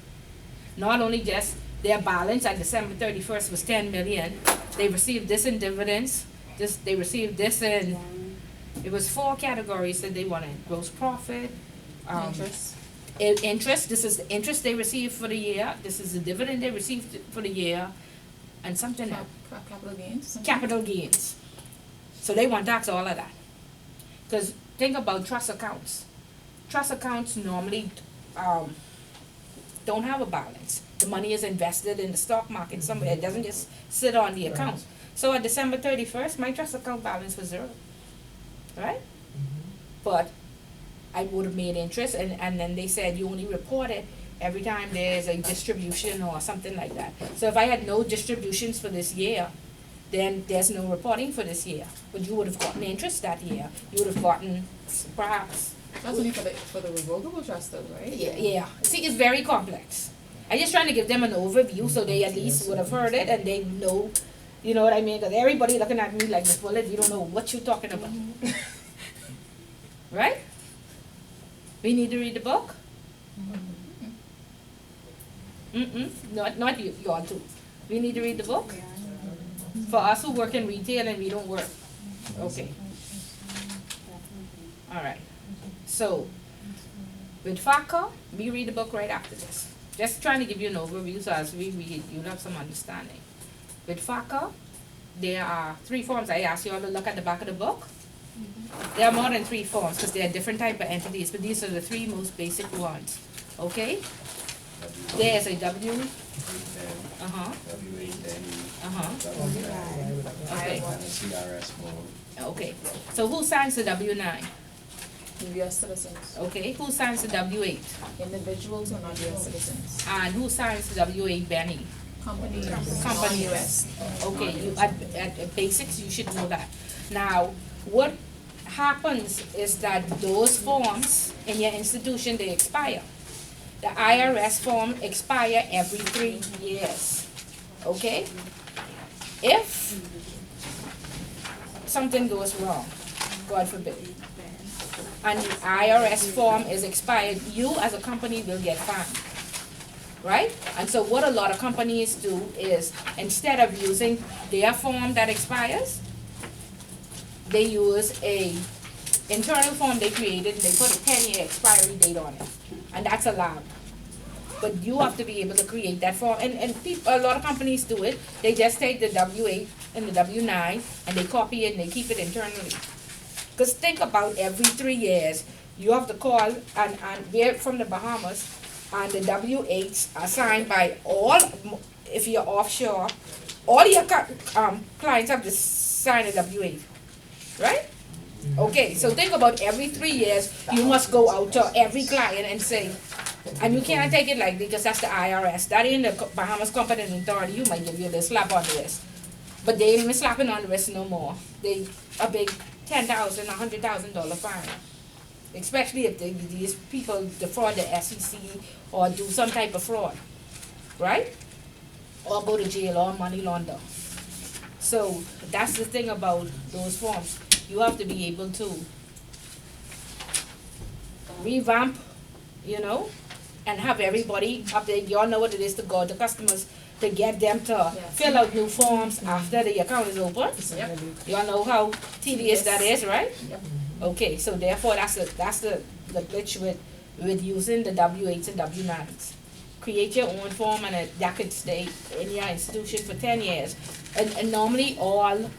Not only just their balance at December 31st was 10 million, they received this in dividends, they received this in, it was 4 categories that they wanted: gross profit, Interest. interest, this is the interest they received for the year, this is the dividend they received for the year, and something else, Capital gains. something? capital gains. So they want tax all of that. Cause think about trust accounts. Trust accounts normally, don't have a balance. The money is invested in the stock market somewhere, it doesn't just sit on the account. So at December 31st, my trust account balance was 0, right? But I would have made interest, and then they said you only report it every time there's a distribution or something like that. So if I had no distributions for this year, then there's no reporting for this year. But you would have gotten interest that year. You would have gotten perhaps. That's only for the revocable trust though, right? Yeah. See, it's very complex. I'm just trying to give them an overview so they at least would have heard it and they know, you know what I mean? Because everybody looking at me like, Miss Bullet, you don't know what you're talking about. Right? We need to read the book? Not you, y'all too. We need to read the book? For us who work in retail and we don't work. Okay. Alright. So, with FACA, we read the book right after this. Just trying to give you an overview so as we read, you'll have some understanding. With FACA, there are 3 forms. I asked you all to look at the back of the book. There are more than 3 forms because there are different type of entities, but these are the 3 most basic ones. Okay? There's a W. Uh-huh. Uh-huh. Okay. CRS form. Okay. So who signs the W-9? U.S. citizens. Okay. Who signs the W-8? Individuals or not U.S. citizens. And who signs the W-8, Benny? Companies. Companies. Non-U.S. Okay, you, at basics, you should know that. Now, what happens is that those forms in your institution, they expire. The IRS form expire every 3 years, okay? If something goes wrong, God forbid, and the IRS form is expired, you as a company will get fined, right? And so what a lot of companies do is, instead of using their form that expires, they use a internal form they created and they put a 10-year expiry date on it. And that's allowed. But you have to be able to create that form. And a lot of companies do it. They just take the W-8 and the W-9 and they copy it and they keep it internally. Because think about every 3 years, you have to call, and we're from the Bahamas, and the W-8s are signed by all, if you're offshore, all your clients have to sign a W-8, right? Okay, so think about every 3 years, you must go out to every client and say, and you can't take it like, because that's the IRS, that ain't the Bahamas Competent Authority, you might give you a little slap on the wrist. But they ain't even slapping on the wrist no more. They, a big $10,000, $100,000 fine. Especially if these people defraud the SEC or do some type of fraud, right? Or go to jail or money launder. So that's the thing about those forms. You have to be able to revamp, you know, and have everybody up there. Y'all know what it is to go to customers to get them to fill out new forms after the account is open. Yep. Y'all know how tedious that is, right? Yep. Okay, so therefore that's the glitch with using the W-8s and W-9s. Create your own form and that could stay in your institution for 10 years. And normally all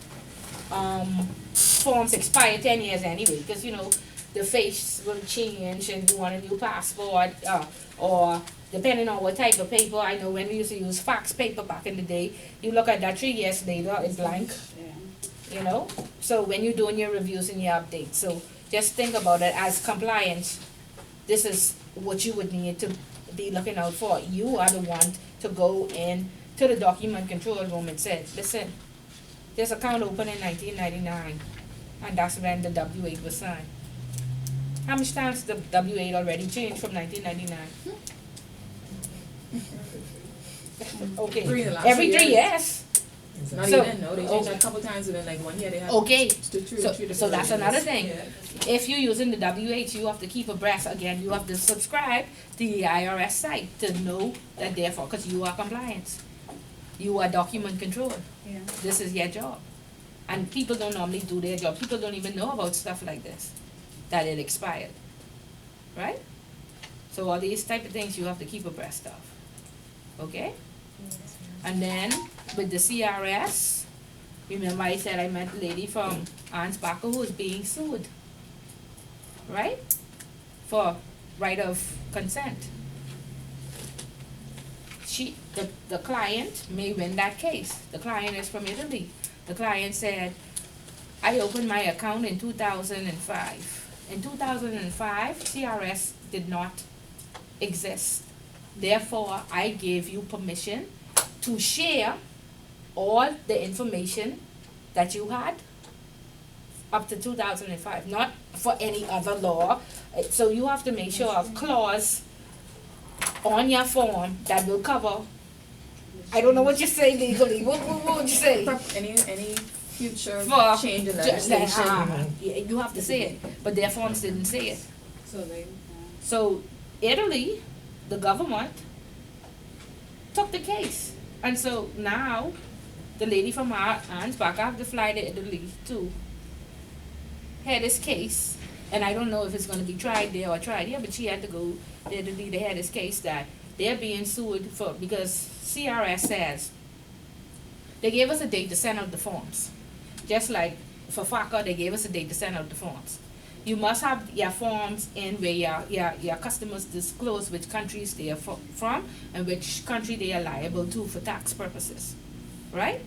forms expire 10 years anyway, because you know the face will change and you want a new passport, or depending on what type of paper. I know when we used to use fax paper back in the day, you look at that 3 years later, it's blank, you know. So when you're doing your reviews and your updates, so just think about it as compliance. This is what you would need to be looking out for. You are the one to go in to the document control room and say, listen, this account opened in 1999, and that's when the W-8 was signed. How much times the W-8 already changed from 1999? Okay, Three in the last every 3 3 years. Not So- even, no, they changed it a couple times within like 1 year, they had Okay, two so different that's versions. another thing. Yeah. If you're using the W-8, you have to keep abreast. Again, you have to subscribe to the IRS site to know that therefore, because you are compliance. You are document control. Yeah. This is your job. And people don't normally do their job. People don't even know about stuff like this, that it expired, right? So all these type of things you have to keep abreast of, okay? And then with the CRS, remember I said I met a lady from Ansbach who was being sued, right? For right of consent. The client may win that case. The client is from Italy. The client said, I opened my account in 2005. In 2005, CRS did not exist. Therefore, I gave you permission to share all the information that you had up to 2005, not for any other law. So you have to make sure of clause on your form that will cover, I don't know what you say legally, what would you say? Any future For change in just legislation. yeah, you have to say it, but their forms didn't say it. So Italy, the government, took the case. And so now, the lady from Ansbach, I have to fly to Italy to hear this case. And I don't know if it's gonna be tried there or tried here, but she had to go to Italy to hear this case that they're being sued for, because CRS says, they gave us a date to send out the forms. Just like for FACA, they gave us a date to send out the forms. You must have your forms in where your customers disclose which countries they are from and which country they are liable to for tax purposes, right?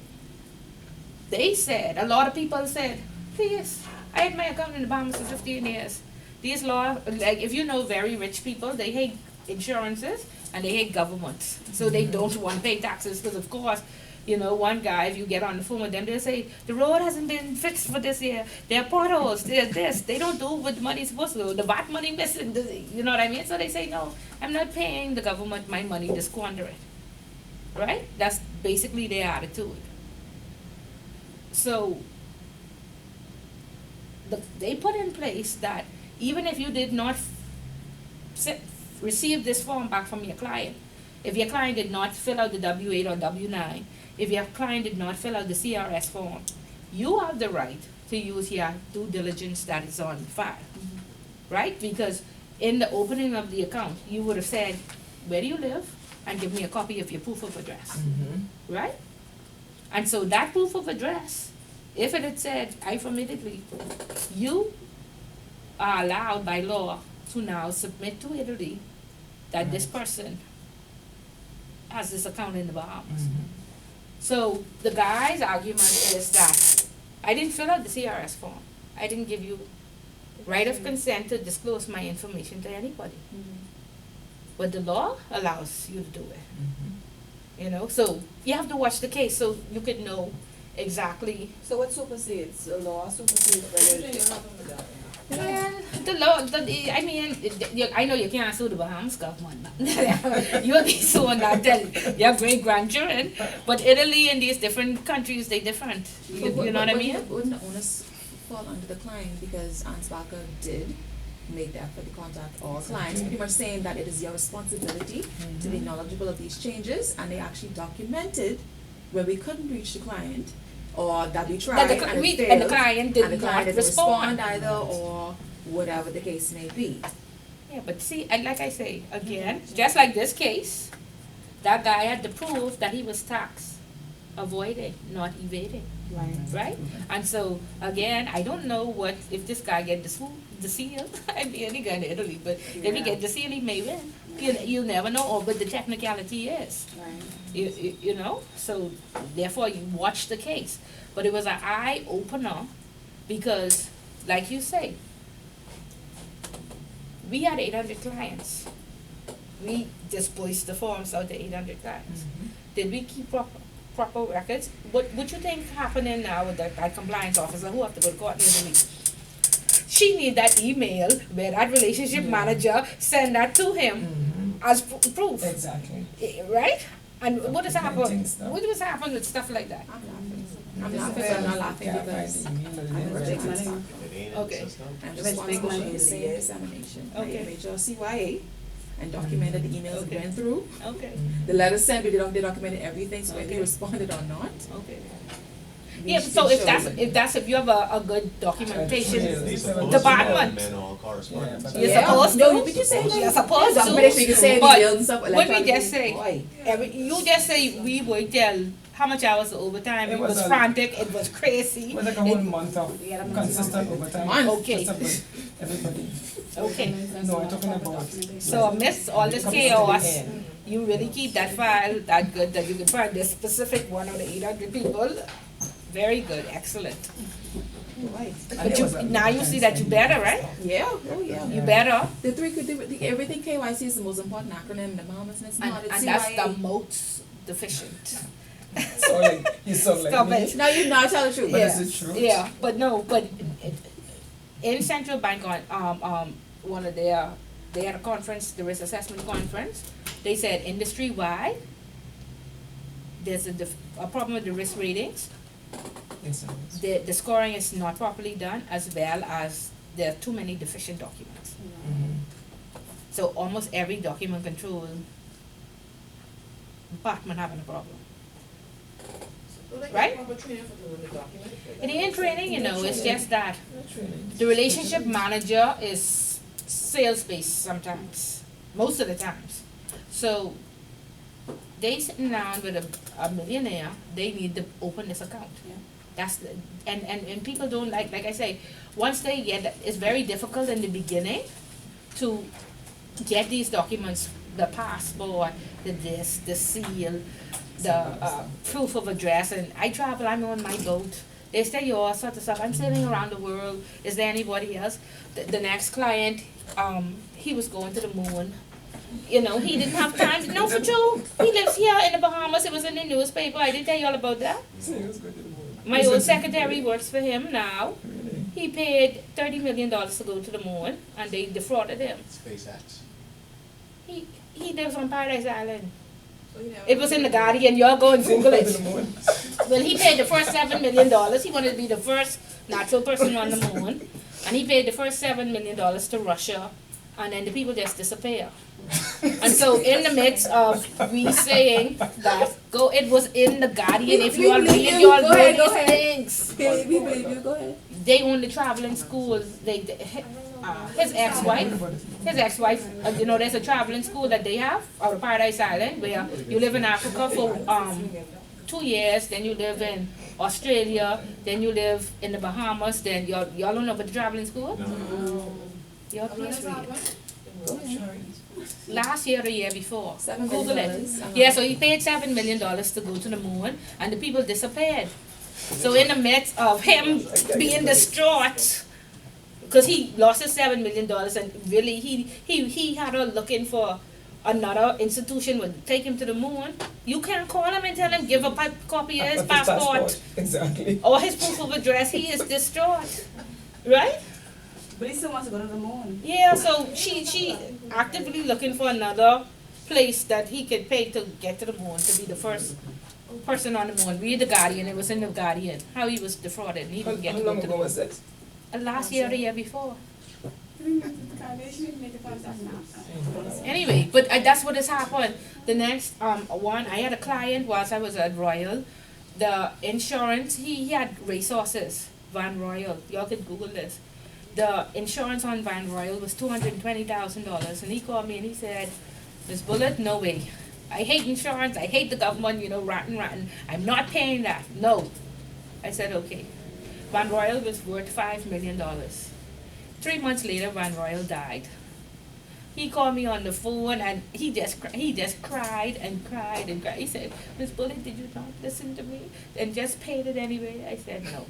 They said, a lot of people said, please, I had my account in the Bahamas for 15 years. These laws, like if you know very rich people, they hate insurances and they hate governments. So they don't want to pay taxes because of course, you know, one guy, if you get on the phone with them, they'll say, the road hasn't been fixed for this year. There are potholes, there's this. They don't do what the money's supposed to do. The VAT money missing, you know what I mean? So they say, no, I'm not paying the government my money to squander it. Right? That's basically their attitude. So they put in place that even if you did not receive this form back from your client, if your client did not fill out the W-8 or W-9, if your client did not fill out the CRS form, you have the right to use your due diligence that is on file, right? Because in the opening of the account, you would have said, where do you live? And give me a copy of your proof of address, right? And so that proof of address, if it had said, I'm from Italy, you are allowed by law to now submit to Italy that this person has this account in the Bahamas. So the guy's argument is that I didn't fill out the CRS form. I didn't give you right of consent to disclose my information to anybody. But the law allows you to do it. You know, so you have to watch the case so you could know exactly. So what supersedes? The law supersedes Well, the law, I mean, I know you can't sue the Bahamas government. You'll be suing that your great grandchildren. But Italy and these different countries, they different. You know what I mean? Wouldn't the onus fall under the client because Ansbacher did make the effort to contact all clients, pretty much saying that it is your responsibility to be knowledgeable of these changes, and they actually documented where we couldn't reach the client, or that we tried and it failed, and the client did and the not client didn't respond either, or whatever the case may be. Yeah, but see, and like I say, again, just like this case, that guy had to prove that he was tax avoiding, not evading. Right? And so, again, I don't know what, if this guy get the seal, I mean, any guy in Italy, but if he get the seal, he may win. You'll never know, or but the technicality is. You know? So, therefore, you watch the case. But it was an eye-opener because, like you say, we had 800 clients. We dispersed the forms out to 800 clients. Did we keep proper records? What you think happening now with that compliance officer who have to go to court in the week? She need that email where that relationship manager send that to him as proof. Exactly. Right? And what has happened? things now. What has happened with stuff like that? I'm laughing, but I'm not laughing Yeah, because find the email and I'm then rejecting reject it. Okay. I'm If it's responsible big for money the in the same year. examination. Okay. I made your CYA and documented the emails Okay. went through. Okay. The letter sent, they documented everything, so whether they responded or not. Okay. we Yeah, should so show if you have a good documentation, They supposed the to department. correspondence. You're supposed to. No, but you say You're supposed to. documentation, you can say But emails and stuff what we electronically. just say, Boy. you just say we would tell how much hours of overtime. It It was was a- frantic. It was crazy. It was like a whole month of consistent overtime. Okay. Just about everybody. Okay. No, I'm talking about. So amidst all this chaos, you really keep that file that good that you can find this specific one of the 800 people. Very good, excellent. Right. But now you see that you better, right? Yeah, oh yeah. You better. Everything KYC is the most important acronym in the Bahamas, and it's And, not, it's and that's the CYA. most deficient. So like, you sound like Stop me. it. No, you not tell the truth. But Yeah. is it true? Yeah, but no, but in Central Bank one of their, they had a conference, the risk assessment conference. They said industry-wide, there's a problem with the risk ratings. Yes, it is. The scoring is not properly done, as well as there are too many deficient documents. So almost every document control department having a problem. Right? It ain't training, you know, it's just that the relationship manager is sales-based sometimes, most of the times. So they sitting down with a millionaire, they need to open this account. Yeah. That's the, and people don't like I say, once they get, it's very difficult in the beginning to get these documents, the passport, the this, the seal, the proof of address. And I travel, I'm on my boat. They say, you all sorts of stuff. I'm sailing around the world. Is there anybody else? The next client, he was going to the moon. You know, he didn't have time. No, for Joe. He lives here in the Bahamas. It was in the newspaper. I didn't tell you all about that. My old secretary works for him now. Really? He paid $30 million to go to the moon, and they defrauded him. SpaceX. He lives on Paradise Island. It was in the Guardian. Y'all go and Google it. Well, he paid the first $7 million. He wanted to be the first natural person on the moon, and he paid the first $7 million to Russia, and then the people just disappear. And so, in the midst of we saying that, it was in the Guardian. If you all read, you all know these things. We believe you, go ahead. They only travel in schools. His ex-wife, you know, there's a traveling school that they have out of Paradise Island where you live in Africa for 2 years, then you live in Australia, then you live in the Bahamas, then y'all don't know about the traveling school? No. Y'all please read it. Last year or the year before. $7 Google million. it. Yeah, so he paid $7 million to go to the moon, and the people disappeared. So in the midst of him being distraught because he lost his $7 million, and really he had her looking for another institution would take him to the moon. You can't call him and tell him give a copy of his passport Exactly. or his proof of address. He is distraught, right? But he still wants to go to the moon. Yeah, so she actively looking for another place that he could pay to get to the moon, to be the first person on the moon. Read the Guardian. It was in the Guardian how he was defrauded and he didn't get How to go long to the ago moon. was this? Last year or the year before. Anyway. Anyway, but that's what has happened. The next one, I had a client whilst I was at Royal. The insurance, he had resources, Van Royal. Y'all can Google this. The insurance on Van Royal was $220,000, and he called me and he said, Miss Bullet, no way. I hate insurance. I hate the government. You know, rotten. I'm not paying that. No. I said okay. Van Royal was worth $5 million. 3 months later, Van Royal died. He called me on the phone and he just cried and cried and cried. He said, Miss Bullet, did you not listen to me and just paid it anyway? I said no.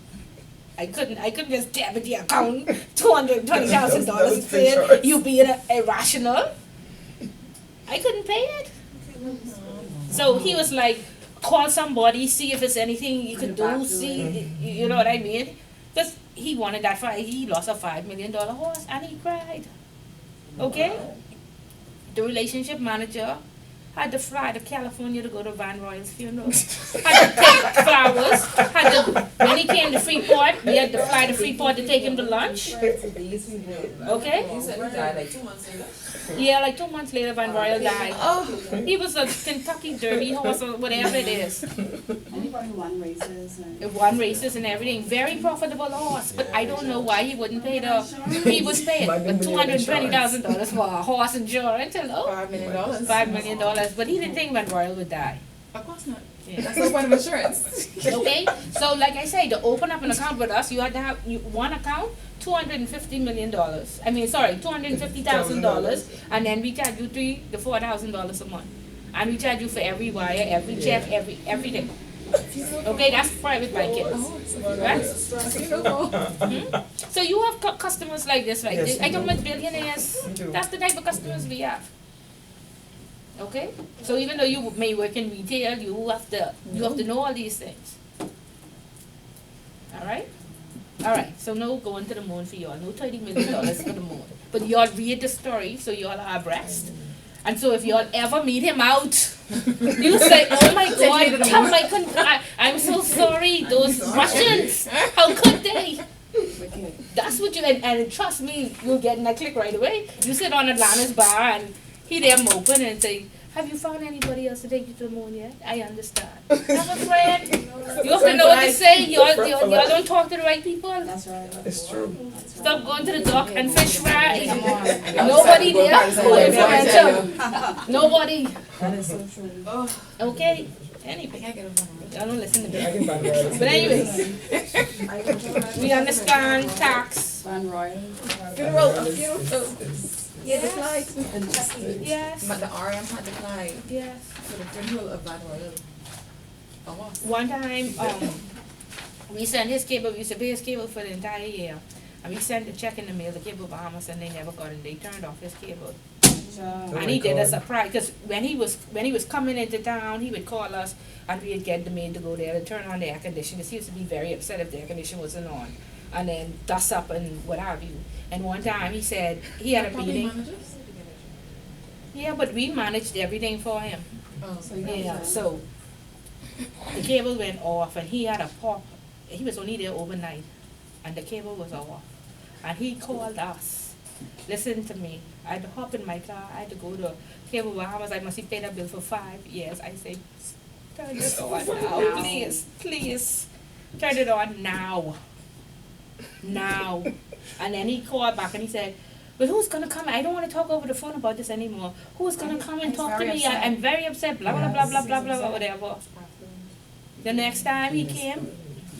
I couldn't just debit the account $220,000 and say you being irrational. I couldn't pay it. So he was like, call somebody, see if there's anything you could do, see, you know what I mean? Because he wanted that he lost a $5 million horse and he cried. Okay? The relationship manager had to fly to California to go to Van Royal's funeral. Had to take flowers. When he came to Freeport, we had to fly to Freeport to take him to lunch. Okay? You said he died like 2 months later? Yeah, like 2 months later, Van Royal died. He was a Kentucky Derby horse or whatever it is. Anybody who won races and. It won races and everything. Very profitable horse. But I don't know why he wouldn't pay he was paying $220,000 for a horse insurance. Hello? $5 million. $5 million. But he didn't think Van Royal would die. Of course not. Yeah. That's no point of insurance. Okay? So like I say, to open up an account with us, you had to have one account, $250 million. $250,000, and then we charge you $3,000 to $4,000 a month. And we charge you for every wire, every check, everything. Okay, that's private banking. Right? So you have customers like this, right? Yes, I we don't do. want billionaires. We do. That's the type of customers we have. Okay? So even though you may work in retail, you have to know all these things. Alright? Alright, so no going to the moon for y'all. No $30 million for the moon. But y'all read the story so y'all are abreast. And so if y'all ever meet him out, you say, oh my God, I'm so sorry, those Russians, how could they? That's what and trust me, you'll get in that click right away. You sit on Atlanta's bar and he there moping and say, have you found anybody else to take you to the moon yet? I understand. Have a friend. You have to know what to say. Y'all don't talk to the right people. That's right. It's true. Stop going to the dock and fish fry. Nobody there who influential. Nobody. That is so true. Okay? Anyway, I get a run. y'all don't listen to I me. can Van Royal. But anyways, we understand tax. Van Royal. Funeral. Yes. Yes. But the RM had declined Yes. for the funeral of Van Royal. Oh, One time, we sent his cable, we used to pay his cable for the entire year. And we sent a check in the mail to Cable Bahamas and they never got it. They turned off his cable. Oh And my he did a God. surprise, because when he was coming into town, he would call us and we'd get the maid to go there to turn on the air conditioner. He used to be very upset if the air conditioner wasn't on. And then dust up and what have you. And one time he said he had a meeting. Yeah, but we managed everything for him. Oh, So you got Yeah, to- so the cable went off and he had a pop. He was only there overnight and the cable was off. And he called us. Listen to me. I had to hop in my car. I had to go to Cable Bahamas. I must have paid a bill for 5 years. I said, turn this on now, please, please. Turn it on now. Now. And then he called back and he said, but who's gonna come? I don't want to talk over the phone about this anymore. Who's gonna come and talk to me? I'm very upset. Blah blah blah blah blah blah whatever. The next time he came,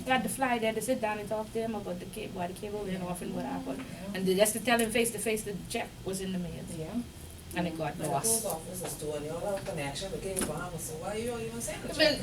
got to fly there to sit down and talk to him about the cable, why the cable went off and what happened, and just to tell him face to face the check was in the mail. Yeah. And it got But lost. those officers doing y'all have a connection with Cable Bahamas, so why you even saying that? Well,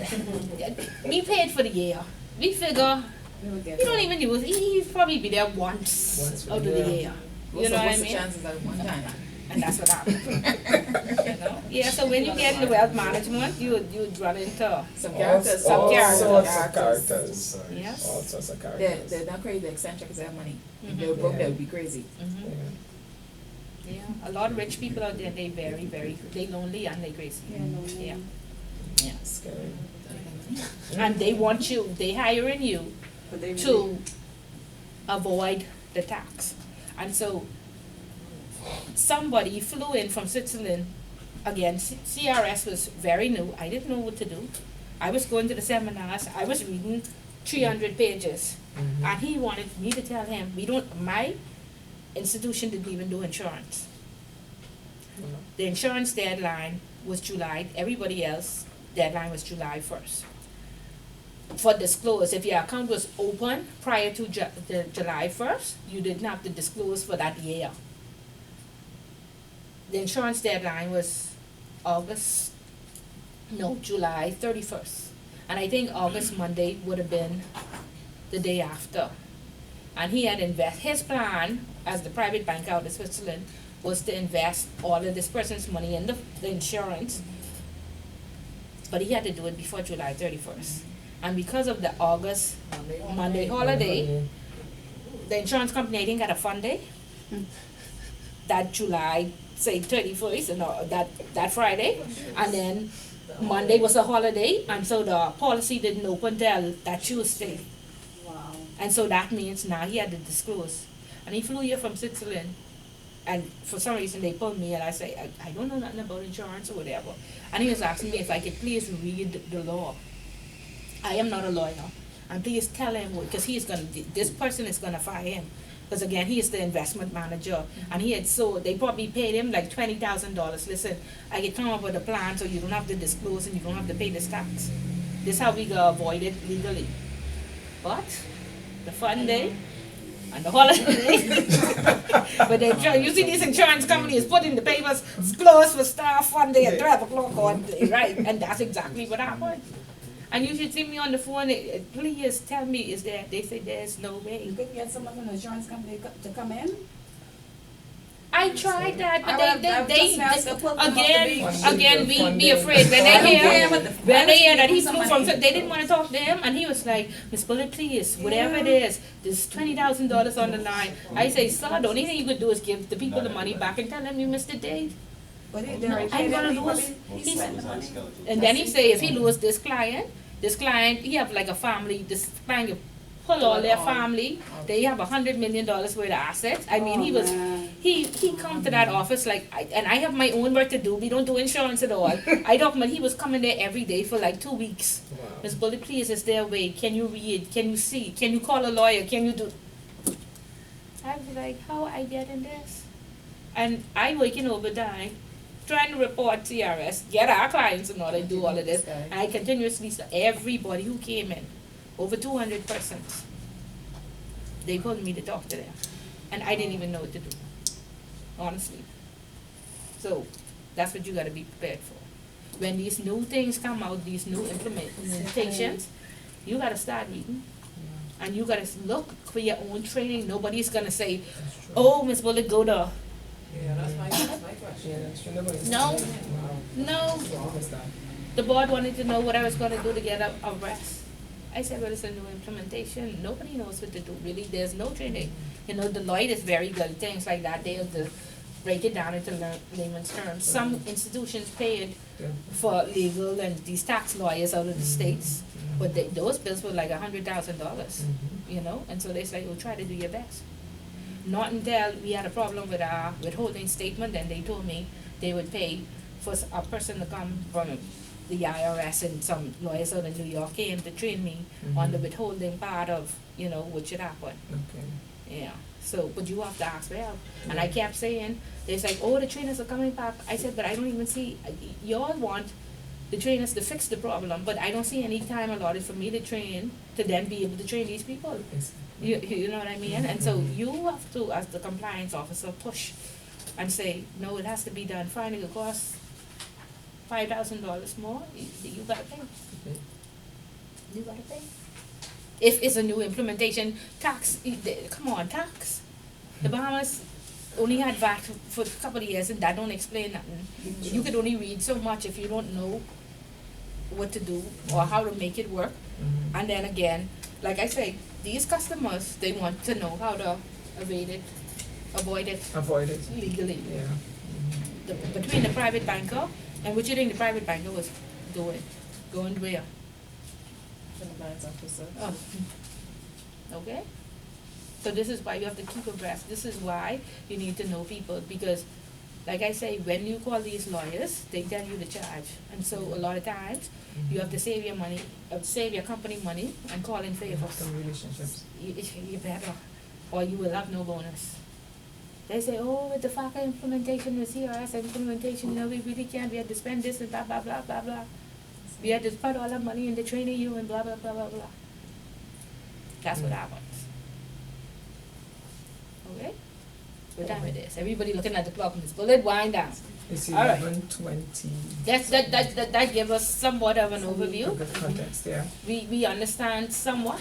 we paid for the year. We figure We'll get He don't that. even use, he'd probably be there once Once, out of the yeah. year. You know what I What's the mean? chances at one time? And that's what happens. You know? Yeah, so when you get into wealth management, you'd run into, Some All characters. Some sorts of characters. characters. yes. All sorts of They're, characters. they're not crazy, they're eccentric because they have money. If they Mhm. were broke, Yeah. they would be crazy. Mhm. Yeah. Yeah, a lot of rich people out there, they very, very, they lonely and they crazy. Yeah, no, no. Yeah. Yeah. Scary. And they want you, they hiring you But they really- to avoid the tax. And so somebody flew in from Switzerland. Again, CRS was very new. I didn't know what to do. I was going to the seminars. I was reading 300 pages. Mhm. And he wanted me to tell him, my institution didn't even do insurance. Yeah. The insurance deadline was July, everybody else deadline was July 1st. For disclose, if your account was open prior to the July 1st, you didn't have to disclose for that year. The insurance deadline was July 31st. And I think August Monday would have been the day after. And he had his plan as the private bank out of Switzerland was to invest all of this person's money in the insurance. But he had to do it before July 31st. And because of the August Monday holiday, the insurance company, I think, had a fun day. That July, say 31st, that Friday. And then Monday was a holiday, and so the policy didn't open till that Tuesday. Wow. And so that means now he had to disclose. And he flew here from Switzerland, and for some reason they pulled me, and I say, I don't know nothing about insurance or whatever. And he was asking me if I could please read the law. I am not a lawyer, and please tell him, because this person is gonna fire him. Because again, he is the investment manager, and they probably paid him like $20,000. Listen, I can come up with a plan so you don't have to disclose and you don't have to pay this tax. This is how we gonna avoid it legally. But the fun day and the holiday, but you see these insurance companies put in the papers, it's closed for staff fun day at 12 o'clock on day, right? And that's exactly what happened. And you should see me on the phone, please tell me, they say there's no way. You could get someone from the insurance company to come in? I tried that, but I just asked to pull them off the again, beach. be afraid, when I don't they care hear, what the- when they hear that he Put flew somebody from, in. they didn't wanna talk to him, and he was like, Miss Bullet, please, whatever it is, there's $20,000 on the line. I say, sir, the only thing you could do is give the people the money back and tell them you missed the date. But he, No, they're I'm paid gonna them, lose. he spent the money. And then he say, if he lose this client, he have like a family, this client, you pull all their family, they have $100 million worth of assets. I mean, he come to that office like, and I have my own work to do, we don't do insurance at all. I talk about, he was coming there every day for like 2 weeks. Wow. Miss Bullet, please, is there a way, can you read, can you see, can you call a lawyer, can you do? I was like, how I get in this? And I working overtime, trying to report TRS, get our clients in order to do all of this. And I continuously saw everybody who came in, over 200 persons. They pulled me to talk to them. And I didn't even know what to do, honestly. So that's what you gotta be prepared for. When these new things come out, these new implementations, you gotta start reading. And you gotta look for your own training. Nobody's gonna say, oh, Miss Bullet, go to. Yeah, that's my question. Yeah, that's true. Nobody's- No. Wow. No. Understand. The board wanted to know what I was gonna do to get a rest. I said, well, it's a new implementation, nobody knows what to do, really, there's no training. You know, Deloitte is very good at things like that, they have to break it down into layman's terms. Some institutions paid Yeah. for legal and these tax lawyers out of the states, but those bills were like $100,000, you know, and so they say, well, try to do your best. Not until we had a problem with our withholding statement, and they told me they would pay for a person to come from the IRS, and some lawyers out of New York came to train me on the withholding part of, you know, what should happen. Okay. Yeah, so, but you have to ask for help. And I kept saying, they say, oh, the trainers are coming back. I said, but I don't even see, y'all want the trainers to fix the problem, but I don't see any time allotted for me to train, to then be able to train these people. You know what I mean? And so you have to, as the compliance officer, push and say, no, it has to be done. Fine, it could cost $5,000 more, you gotta pay. You gotta pay. If it's a new implementation, come on, tax. The Bahamas only had VAT for a couple of years and that don't explain nothing. You could only read so much if you don't know what to do or how to make it work. And then again, like I say, these customers, they want to know how to avoid it legally. Yeah. Between the private banker and what you think the private banker was doing, going where? Compliance officer. Oh. Okay? So this is why you have to keep abreast. This is why you need to know people, because like I say, when you call these lawyers, they tell you the charge. And so a lot of times, you have to save your money, save your company money and call in favors. Some relationships. You better, or you will have no bonus. They say, oh, with the FACA implementation, the CRS implementation, we really can't, we had to spend this and blah, blah, blah, blah, blah. We had to put all our money into training you and blah, blah, blah, blah, blah. That's what happens. Okay? What time it is? Everybody looking at the clock, Miss Bullet, wind down. It's All right. 11:20. That gives us somewhat of an overview. Good context, yeah. We understand somewhat.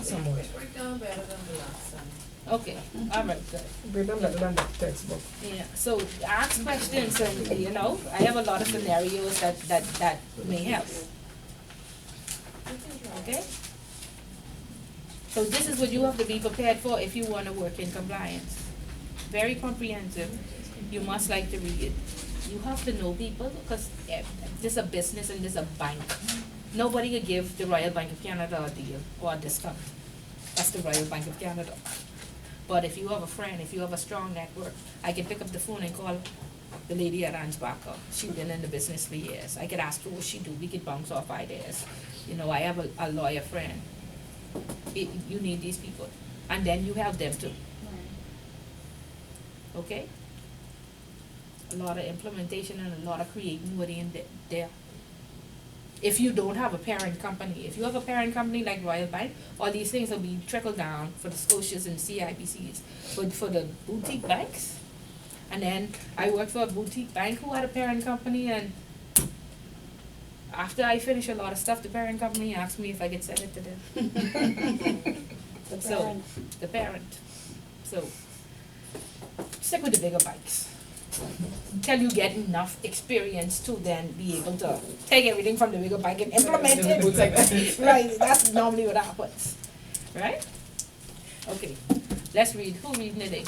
Somewhat. It worked out better than the last time. Okay, all right, good. Better than the textbook. Yeah, so ask questions and, I have a lot of scenarios that may help. Okay? So this is what you have to be prepared for if you want to work in compliance. Very comprehensive. You must like to read it. You have to know people because this is a business and this is a bank. Nobody could give the Royal Bank of Canada a deal or a discount. That's the Royal Bank of Canada. But if you have a friend, if you have a strong network, I can pick up the phone and call the lady at Ansbacher. She's been in the business for years. I could ask her what she do. We could bounce off ideas. I have a lawyer friend. You need these people. And then you help them too. Okay? A lot of implementation and a lot of creating within there. If you don't have a parent company, if you have a parent company like Royal Bank, all these things will be trickled down for the Scotias and CIBCs. But for the boutique banks, and then I worked for a boutique bank who had a parent company, and after I finished a lot of stuff, the parent company asked me if I could send it to them. The parent. So, stick with the bigger banks. Till you get enough experience to then be able to take everything from the bigger bank and implement it. Right, that's normally what happens. Right? Okay, let's read. Who reading today?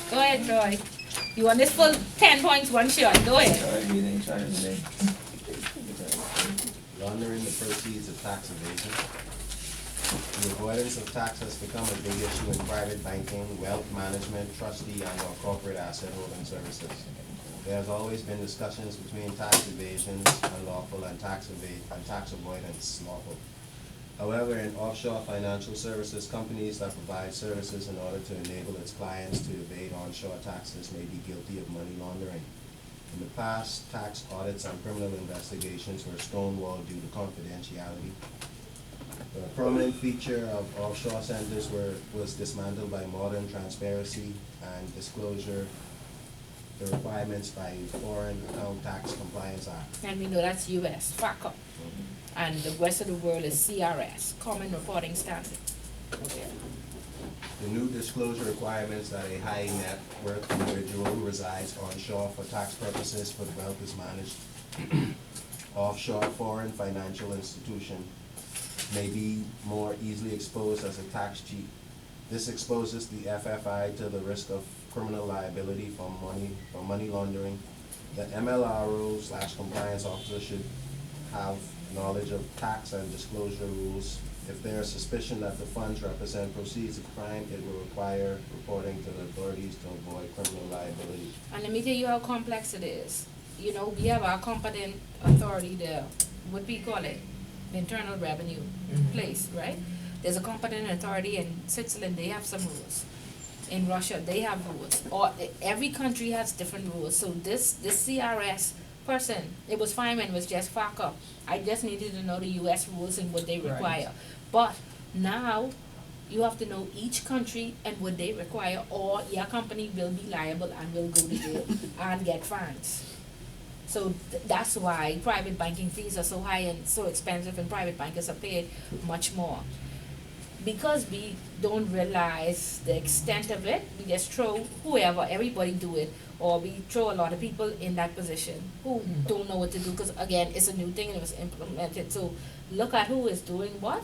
Go ahead, Troy. You want this full 10 points, one shot. Go ahead. Laundering the proceeds of tax evasion. The avoidance of tax has become a big issue in private banking, wealth management, trustee, and/or corporate asset holding services. There has always been discussions between tax evasion unlawful and tax avoidance lawful. However, in offshore financial services, companies that provide services in order to enable its clients to evade onshore taxes may be guilty of money laundering. In the past, tax audits and criminal investigations were stonewalled due to confidentiality. A prominent feature of offshore centers was dismantled by modern transparency and disclosure, the requirements by Foreign Account Tax Compliance Act. And we know that's US, FACA. And the rest of the world is CRS, Common Reporting Standard. Okay. The new disclosure requirements that a high net worth individual who resides onshore for tax purposes but wealth is managed offshore foreign financial institution may be more easily exposed as a tax cheat. This exposes the FFI to the risk of criminal liability for money laundering. The MLRO/compliance officer should have knowledge of tax and disclosure rules. If there is suspicion that the funds represent proceeds of crime, it will require reporting to the authorities to avoid criminal liability. And let me tell you how complex it is. We have our competent authority there, what we call it, internal revenue place, right? There's a competent authority in Switzerland, they have some rules. In Russia, they have rules. Or every country has different rules. So this CRS person, it was fine when it was just FACA. I just needed to know the US rules and what they require. But now you have to know each country and what they require, or your company will be liable and will go to jail and get fines. So that's why private banking fees are so high and so expensive, and private bankers are paid much more. Because we don't realize the extent of it, we just throw whoever, everybody do it, or we throw a lot of people in that position who don't know what to do, because again, it's a new thing and it was implemented. So look at who is doing what.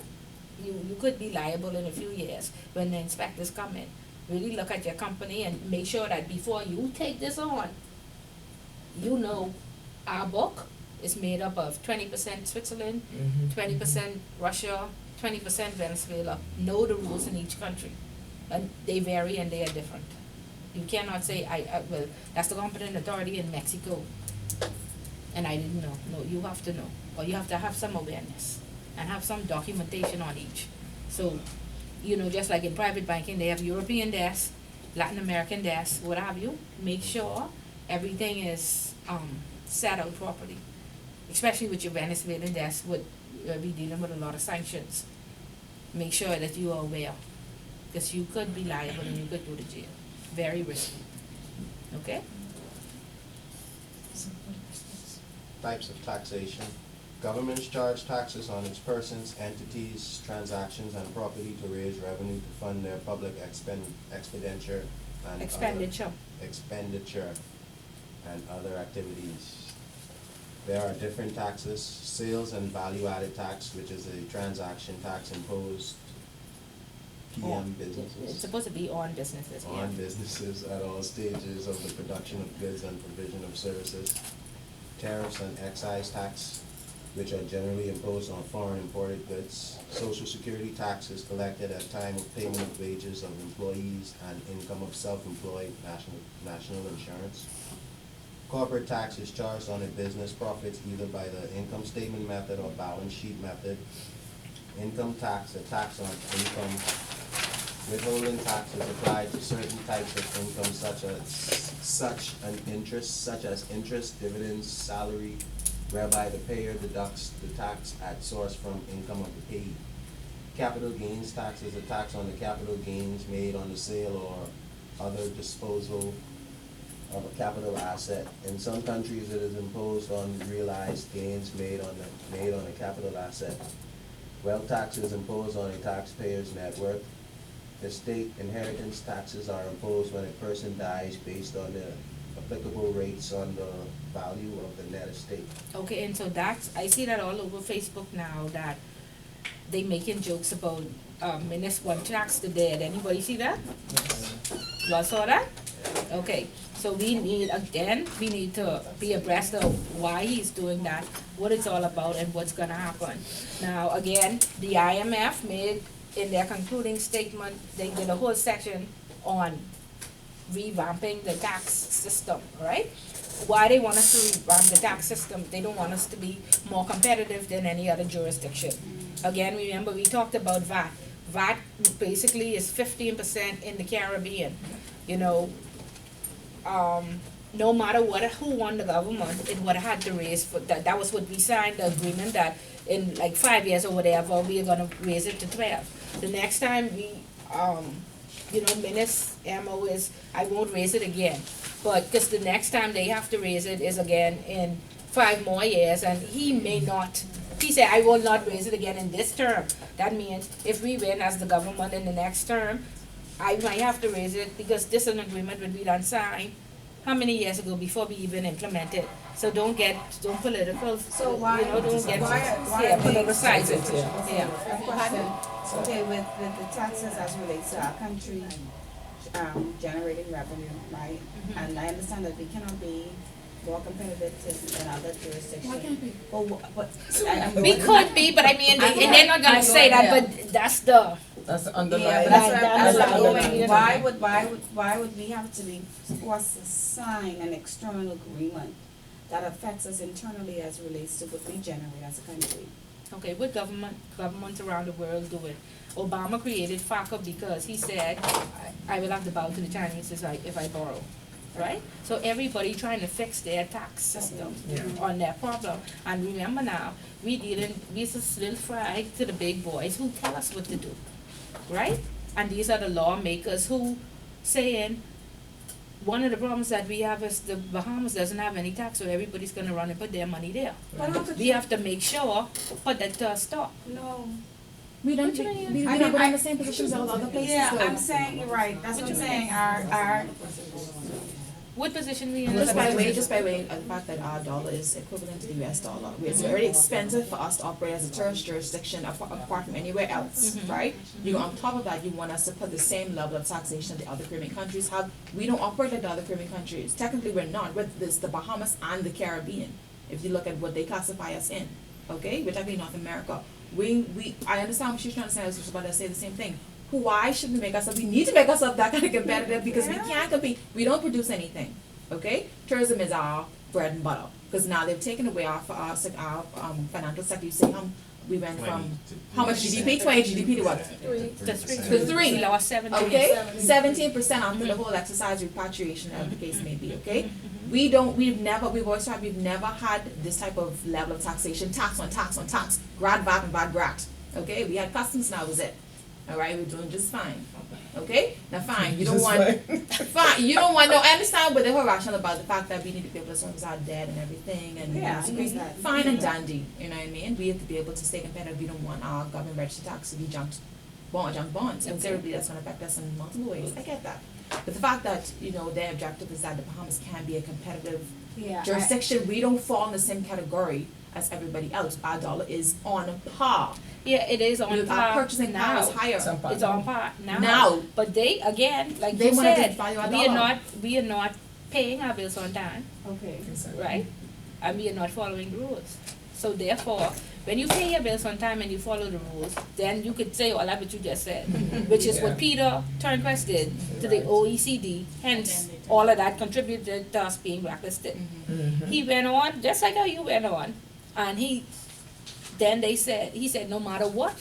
You could be liable in a few years when the inspectors come in. Really look at your company and make sure that before you take this on, you know our book is made up of 20% Switzerland, 20% Russia, 20% Venezuela. Know the rules in each country, and they vary and they are different. You cannot say well, that's the competent authority in Mexico, and I didn't know. No, you have to know, or you have to have some awareness and have some documentation on each. So, just like in private banking, they have European desks, Latin American desks, what have you. Make sure everything is set out properly, especially with your Venezuelan desk. You'll be dealing with a lot of sanctions. Make sure that you are aware, because you could be liable and you could go to jail. Very risky. Okay? Types of taxation. Governments charge taxes on its persons, entities, transactions, and property to raise revenue to fund their public expenditure and expenditure and other activities. There are different taxes: sales and value-added tax, which is a transaction tax imposed PM businesses. It's supposed to be on businesses. On businesses at all stages of the production of goods and provision of services. Tariffs and excise tax, which are generally imposed on foreign imported goods. Social security taxes collected at time of payment of wages of employees and income of self-employed, national insurance. Corporate tax is charged on a business profits either by the income statement method or balance sheet method. Income tax, a tax on income. Withholding tax is applied to certain types of income such as interest, dividends, salary, whereby the payer deducts the tax at source from income of the paid. Capital gains tax is a tax on the capital gains made on the sale or other disposal of a capital asset. In some countries, it is imposed on realized gains made on a capital asset. Wealth tax is imposed on a taxpayer's net worth. Estate inheritance taxes are imposed when a person dies based on the applicable rates on the value of the net estate. Okay, and so I see that all over Facebook now, that they making jokes about minus one tax the dead. Anybody see that? Y'all saw that? Okay, so we need to be abreast of why he's doing that, what it's all about, and what's gonna happen. Now, again, the IMF made, in their concluding statement, they did a whole section on revamping the tax system, right? Why they want us to revamp the tax system? They don't want us to be more competitive than any other jurisdiction. Again, remember we talked about VAT. VAT basically is 15% in the Caribbean. No matter who won the government, it would have had to raise for that. That was what we signed the agreement that in like 5 years or whatever, we are gonna raise it to 12. The next time Minister MO is, I won't raise it again. But because the next time they have to raise it is again in 5 more years, and he may not. He said, I will not raise it again in this term. That means if we win as the government in the next term, I might have to raise it, because this is an agreement that we done signed how many years ago before we even implemented. So don't political. So why? Don't get why politicize it. Yeah. A question. Okay, with the taxes as relates to our country, generating revenue, right? And I understand that we cannot be more competitive than other jurisdictions. Why can't we? We could be, but I mean, and they're not gonna say that, but that's the underlying. Yeah, but that's what I'm Right. going. Why would we have to be forced to sign an external agreement that affects us internally as it relates to what we generate as a country? Okay, what governments around the world do it? Obama created FACA because he said, I will have to bow to the Chinese if I borrow, right? So everybody trying to fix their tax system on their problem. And remember now, we just little fry to the big boys who tell us what to do, right? And these are the lawmakers who saying, one of the problems that we have is the Bahamas doesn't have any tax, so everybody's gonna run and put their money there. But how could We have to make sure, put that to a stop. No. We don't, What you mean? we're I not mean, in the same position as all other places Yeah, though. I'm saying, you're right, that's what I'm saying, our, What position we in? Just by way of the fact that our dollar is equivalent to the US dollar. It's very expensive for us to operate as a tourist jurisdiction apart from anywhere else, right? You, on top of that, you want us to put the same level of taxation that the other Caribbean countries have. We don't operate like the other Caribbean countries. Technically, we're not. It's the Bahamas and the Caribbean, if you look at what they classify us in, okay? We're technically North America. I understand what she's trying to say. I was just about to say the same thing. Why should we make ourselves? We need to make ourselves that kind of competitive because we can't compete. We don't produce anything, okay? Tourism is our bread and butter because now they've taken away our financial sector. You see, we went from how much GDP? 20 GDP to what? To 3. We lost 17. Okay, 17% after the whole exercise repatriation, as the case may be. Okay, we've always tried. We've never had this type of level of taxation, tax on tax, grad VAT and VAT grat. Okay, we had customs, now was it. All right, we're doing just fine. Okay, now fine. You don't want fine. You don't want no. I understand, but the whole rationale about the fact that we need to be able to service our debt and everything, and Yeah, you I know, get that. fine and dandy. You know what I mean? We have to be able to stay competitive. We don't want our government registered tax to be junk bonds. Considerably, that's going to affect us in multiple ways. I get that, but the fact that their objective is that the Bahamas can be a competitive jurisdiction, we don't fall in the same category as everybody else. Our dollar is on par. Yeah, it is on par. Our purchasing power is now. higher. It's on par now. Now. But they, again, like They you wanna said, devalue our we are dollar. not paying our bills on time, Okay. right? And we are not following the rules. So therefore, when you pay your bills on time and you follow the rules, then you could say all that what you just said, which is what Peter Turnquest did to the OECD. Hence, all of that contributed to us being blacklisted. He went on, just like how you went on, and he said, no matter what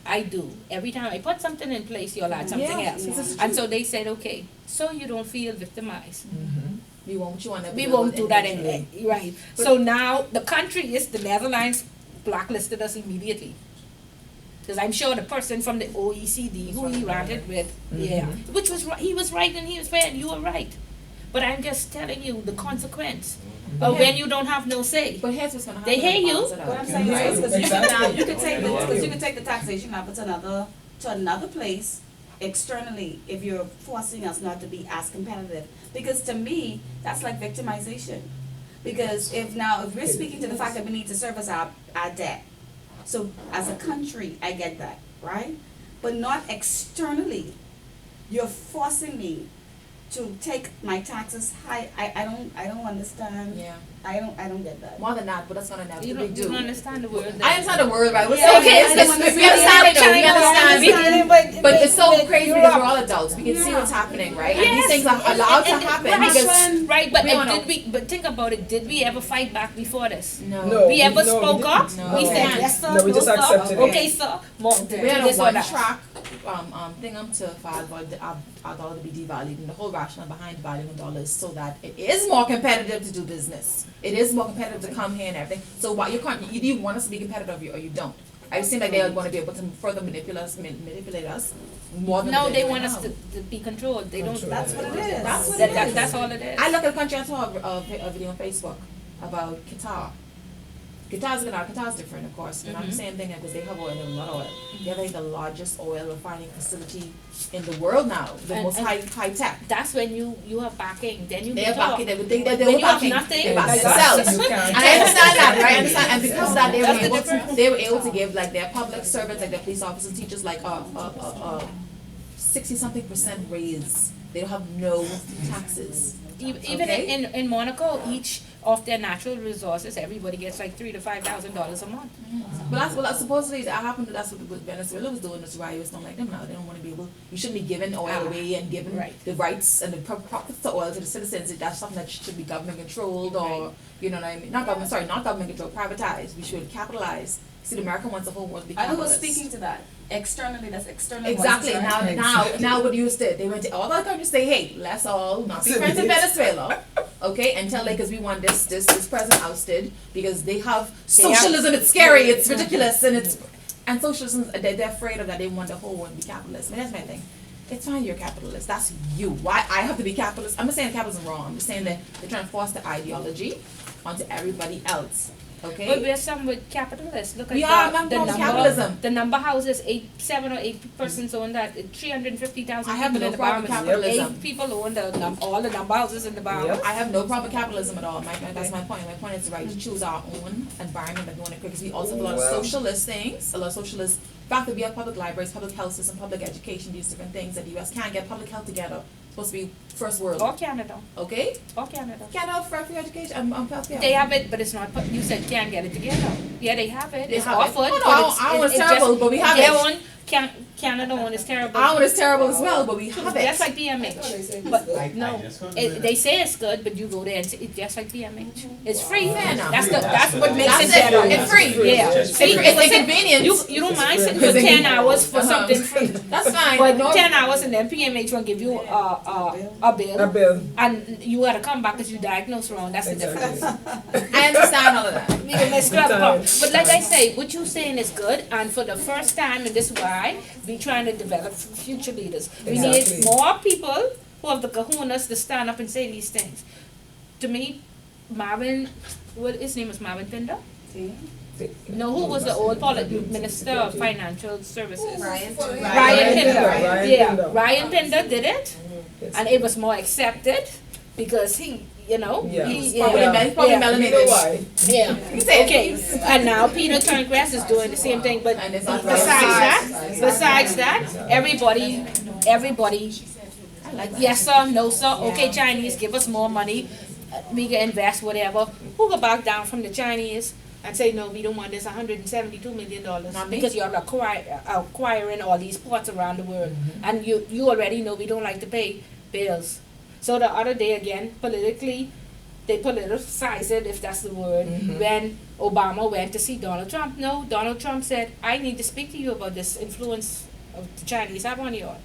I do, every time I put something in place, you'll add something else. this is And so they said, okay, so you don't feel victimized. We won't Do that anyway, right? So now the country is the Netherlands blacklisted us immediately. Because I'm sure the person from the OECD who he ranted with, which was right, he was right and he was fair and you were right. But I'm just telling you the consequence of when you don't have no say. But here's what's gonna happen. They hear you. What I'm saying is, because you could take the taxation up to another place externally if you're forcing us not to be as competitive. Because to me, that's like victimization. Because if we're speaking to the fact that we need to service our debt, so as a country, I get that, right? But not externally. You're forcing me to take my taxes high. I don't understand. Yeah. I don't get that. More than that, but that's gonna You inevitably don't do. understand the word. I understand the word, right? We're Yeah, saying okay, it's I just, we understand it though, we understand. But it's so crazy because we're all adults. We can see what's happening, right? And these things are allowed to happen because right, but we don't know. but think about it. Did we ever fight back before this? No. We ever spoke up? No. We said No. yes sir, No, we just sir. accepted it. Okay, sir. We had a This or one that. track thing to file for our dollar to be devalued, and the whole rationale behind devaluing the dollar is so that it is more competitive to do business. It is more competitive to come here and everything. So why you can't? Either you want us to be competitive or you don't. I seem like they are going to be able to further manipulate us more than No, they're they doing want us now. to be controlled. They don't. That's what it is. That's what it is. That's all it is. I look at the country. I saw a video on Facebook about Qatar. Qatar's different, of course. They're not the same thing because they have oil and a lot of oil. They have the largest oil refining facility in the world now, the And- most and high tech. That's when you have backing. Then you They're can talk. backing When everything. They you were have backing. nothing, They back like themselves. us. You can't. And I understand that, right? I understand. And because of that, they That's the were difference. able to give like their public servants, like their police officers, teachers, like 60-something% raise. They don't have no taxes. Even Okay. in Monaco, each of their natural resources, everybody gets like $3,000 to $5,000 a month. Well, that's supposedly that happened. That's what Venezuela was doing. That's why US don't like them now. They don't want to be able. You shouldn't be giving oil away and giving Right. the rights and the profits to oil to the citizens. That's something that should be government controlled, or you know what I mean? Not government controlled. Privatized. We should capitalize. See, the American wants the whole world to be I was capitalist. speaking to that. Externally, that's external. Exactly. voices, right? Now what you did, they went to all other countries say, hey, let's all not be friends in Venezuela, okay? And tell because we want this president ousted because they have socialism. It's scary. It's ridiculous, and socialism. They're afraid of that. They want the whole world to be capitalist. I mean, that's my thing. It's fine, you're a capitalist. That's you. Why I have to be capitalist? I'm not saying capitalism is wrong. I'm just saying that they're trying to force the ideology onto everybody else. Okay? But we're some with capitalists. Look at We are the not number. capitalism. The number houses 7 or 8 persons own that. 350,000 I have people no in the problem with Bahamas. capitalism. 8 people own all the number houses in the Bahamas. I have no problem with capitalism at all. That's my point. My point is the right to choose our own environment that we want to create. Because we also have a lot of socialist things, a lot of socialist. In fact, that we have public libraries, public health system, public education, these different things that the U.S. can't get public health together. It's supposed to be first world. Or Canada. Okay? Or Canada. Can't have free education. Healthcare. They have it, but it's not. You said can't get it together. Yeah, they have it. They It's have it. offered. Oh, no, but it's, our one is it's terrible, just, but we have their it. own Canada one is terrible. Our one is terrible as well, but we have it. Just like BMH. But no, they say it's good, but you go there and it's just like BMH. It's free. Fair enough. That's what makes That's it it. better. It's free. Yeah. It's inconvenient. You don't mind sitting for 10 hours for something free. That's fine. But 10 hours and then PMH will give you a bill. And you gotta come back because you diagnosed wrong. That's the difference. I understand all of that. But like I say, what you're saying is good, and for the first time, and this is why we trying to develop future leaders. We need more people who have the kahunas to stand up and say these things. To me, Marvin, his name was Marvin Pinder? No, who was the old Minister of Financial Services? Ryan Pinder. Yeah, Ryan Pinder did it, and it was more accepted because he, Probably You know melanated. why? yeah. Okay, and now Peter Turnquest is doing the same thing, but And it's not besides that, everybody, I like that. yes sir, no sir, okay Chinese, give us more money, we can invest whatever. Who go back down from the Chinese and say, no, we don't want this $172 million Not me. because you're acquiring all these ports around the world, and you already know we don't like to pay bills. So the other day again, politically, they politicized it, if that's the word, when Obama went to see Donald Trump. No, Donald Trump said, I need to speak to you about this influence of the Chinese have on you all.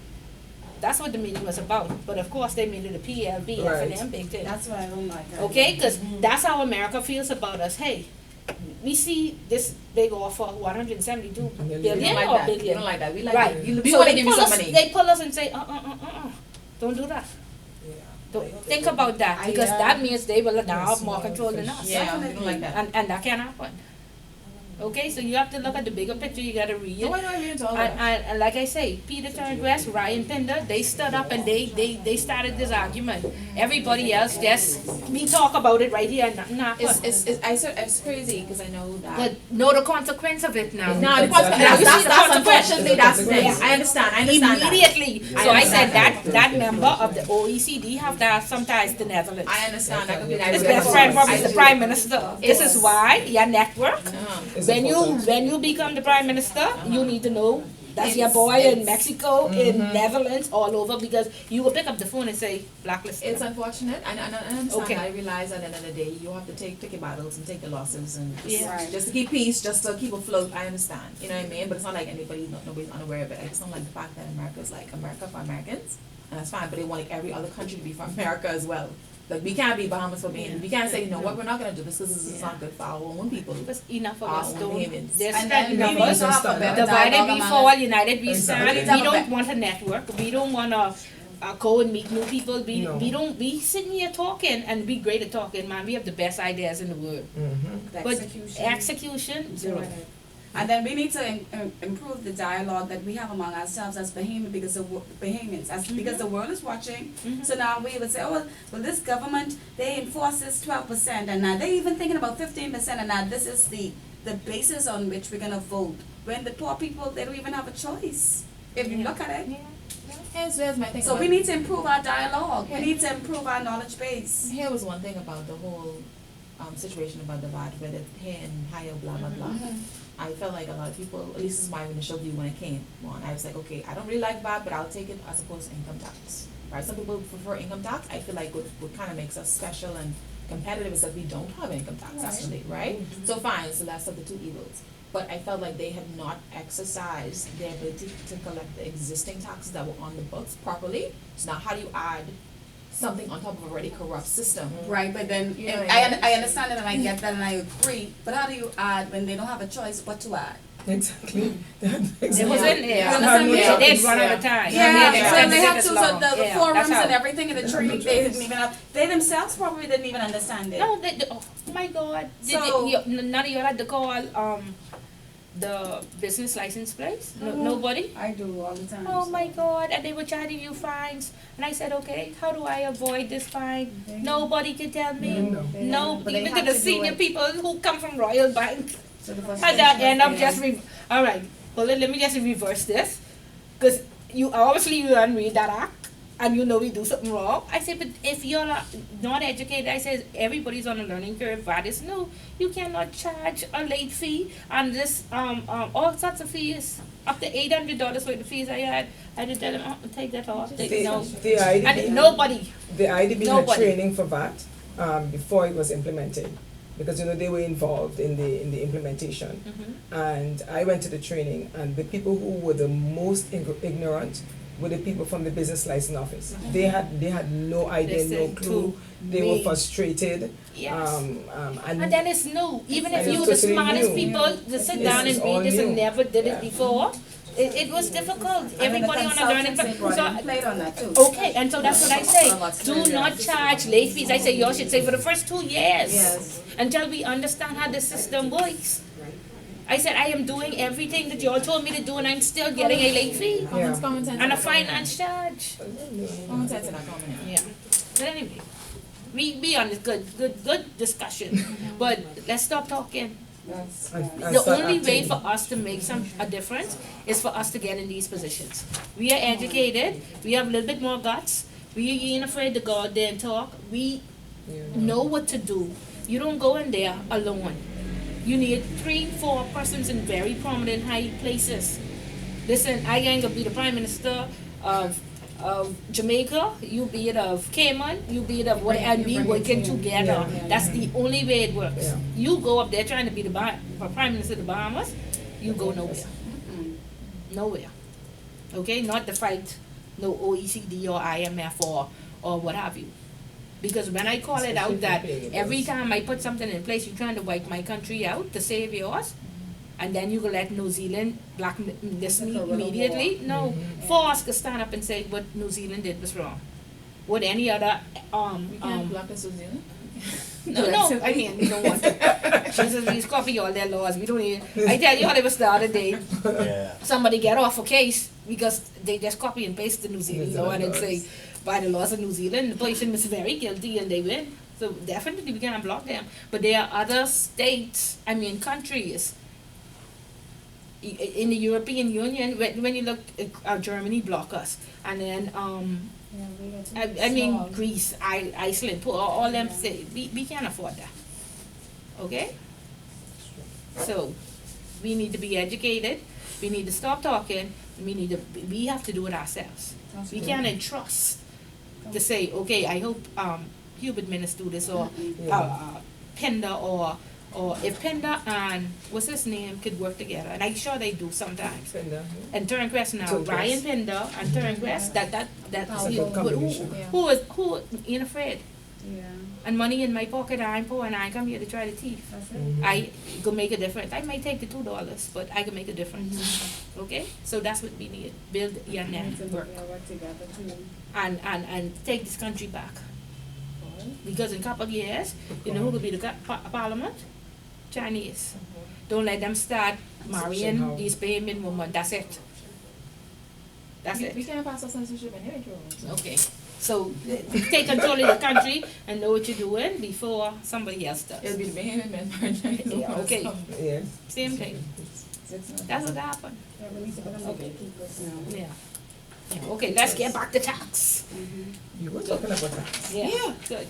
That's what the meeting was about. But of course, they made it a PLB, Right. F&M, big thing. That's why I don't like that. Okay, because that's how America feels about us. Hey, we see this big offer, 172 We billion don't like or that. We billion. don't like that. We like Right. it. We So want to they give you pull some us- money. They pull us and say, don't do that. Don't think about that, because that means they will now have more control than us. Yeah, we don't like that. And that can happen. Okay, so you have to look at the bigger picture, you gotta read it. No, I know you're into all that. And like I say, Peter Turnquest, Ryan Pinder, they stood up and they started this argument. Everybody else just, we talk about it right here and nothing happened. It's crazy because I know that. But know the consequence of it now. No, the Exactly. that's unfortunately that's the thing. I understand that. Immediately. So I said understand that member of the OECD have to have some ties to Netherlands. I understand that completely. His best friend probably is the Prime Minister. This is why your network. When you become the Prime Minister, you need to know that's your boy in Mexico, in Netherlands, all over, because you will pick up the phone and say blacklisted. It's unfortunate, and I understand. Okay. I realize at the end of the day, you have to take your battles and take the losses, and Yeah. just to keep peace, just to keep afloat. I understand, you know what I mean. But it's not like nobody's unaware of it. I just don't like the fact that America is like America for Americans, and that's fine. But they want like every other country to be from America as well. Like we can't be Bahamas for being. We can't say, you know what, we're not gonna do this because this is not good for our own people. Because enough of Our us own don't. humans. There's And then strength we in need numbers. to have a better Divided dialogue we among fall, us. united we stand. We need to have We a don't want a network. We don't want to go and meet new people. We sitting here talking and we great at talking, man. We have the best ideas in the world. The But execution. execution, zero. And then we need to improve the dialogue that we have among ourselves as Bahamians, because because the world is watching. So now we would say, well, this government, they enforce this 12%, and now they're even thinking about 15%, and now this is the basis on which we're gonna vote. When the poor people, they don't even have a choice, if you look at it. Here's my thing. So we need to improve our dialogue. We need to improve our knowledge base. Here was one thing about the whole situation about the VAT, whether here and higher, blah blah blah. I felt like a lot of people, at least this is my initial view when it came on. I was like, okay, I don't really like VAT, but I'll take it as opposed to income tax. Right? Some people prefer income tax. I feel like what kind of makes us special and competitive is that we don't have income tax actually, right? So fine, so that's of the two evils. But I felt like they had not exercised their ability to collect the existing taxes that were on the books properly. So now how do you add something on top of a already corrupt system? Right, but then, Yeah, I understand it and I get that and I agree, but how do you add when they don't have a choice what to add? Exactly. It was in there. Yeah, that's They amazing. did run out of time. Yeah, They so they had extended to, it so long. the Yeah, forums that's how. and everything in the training, they didn't even have, they themselves probably didn't even understand it. No, oh my God. So- None of you had to call the business license place? Nobody? I do all the time. Oh so. my God, and they were charging you fines. And I said, okay, how do I avoid this fine? They- Nobody can tell me. No. they- No, but they even have to the to do senior it. people who come from Royal Bank. So the How frustration that end up was just, there. all right, well, let me just reverse this. Because you don't read that act. And you know we do something wrong. I said, but if you're not educated, I said, everybody's on a learning curve. That is no, you cannot charge a late fee and this, all sorts of fees. Up to $800 worth of fees I had. I did tell them, oh, take that off. No. The IDB, And nobody. the IDB had Nobody. training for that before it was implemented, because you know they were involved in the implementation. And I went to the training, and the people who were the most ignorant were the people from the business license office. They had no idea, no Listen clue. to They were me. frustrated. Yes. And And then it's new. Even if And you it's were the totally smartest new. people to sit This down is and all read this and new. never did Yeah. it before, it was difficult. Everybody on a learning And the curve. consultants played on that too. Okay, and so that's what I say. Do not charge late fees. I say y'all should say for the first 2 years. Yes. Until we understand how the system works. I said I am doing everything that y'all told me to do and I'm still getting a late fee Yeah. Common sense. and a finance charge. Common sense and a common. Yeah. But anyway, we be on this good discussion. But let's stop talking. That's, And- yeah. and The start only way acting. for us to make a difference is for us to get in these positions. We are educated, we have a little bit more guts, we ain't afraid to go out there and talk, we know what to do. You don't go in there alone. You need 3-4 persons in very prominent high places. Listen, I ain't gonna be the prime minister of Jamaica, you be it of Cayman, you be it of what, and we working together. Yeah. That's the only way it works. Yeah. You go up there trying to be the prime minister of the Bahamas, you go nowhere. Nowhere. Okay, not to fight no OECD or IMF or what have you. Because when I call it out that every time I put something in place, you're trying to wipe my country out to save yours, and then you go let New Zealand blacklist me immediately. No, for us to stand up and say what New Zealand did was wrong. What any other We can't block us with Zealand. no, I mean, we don't want to. Jesus, we copy all their laws. We don't even. I tell you, all it was the other day. Yeah. Somebody get off a case because they just copy and paste the New Zealand law and then say, by the laws of New Zealand, the person was very guilty and they win. So definitely we can't block them. But there are other states, countries in the European Union, when you look at Germany block us. And then, Yeah, we got to I mean, solve. Greece, Iceland, all them say, we can't afford that. Okay? So, we need to be educated, we need to stop talking, we have to do it ourselves. We can't entrust to say, okay, I hope Hubert Minnis do this, or Pender, or if Pender and what's his name could work together, and I'm sure they do sometimes. And Turnquest now, Turnquest. Ryan Pender and Turnquest, that's Powerful combination. who ain't afraid. Yeah, And money in my pocket, I'm poor, and I come here to try to thief. that's it. I go make a difference. I might take the $2, but I can make a difference. Okay? So that's what we need. Build your We need to network work together too. and take this country back. Because in a couple of years, you know who will be the parliament? Chinese. Don't let them start marrying these payment women. That's it. That's We it. can't pass our censorship anyway, Joe. Okay. So take control of the country and know what you're doing before somebody else It'll does. be the Bahamian men. Yeah, okay. Yeah. Same thing. 6 months. That's what happened. Yeah, we need to become the gatekeepers now. Yeah. Yeah. Okay, let's get back to tax. You were talking about that. Yeah. Good.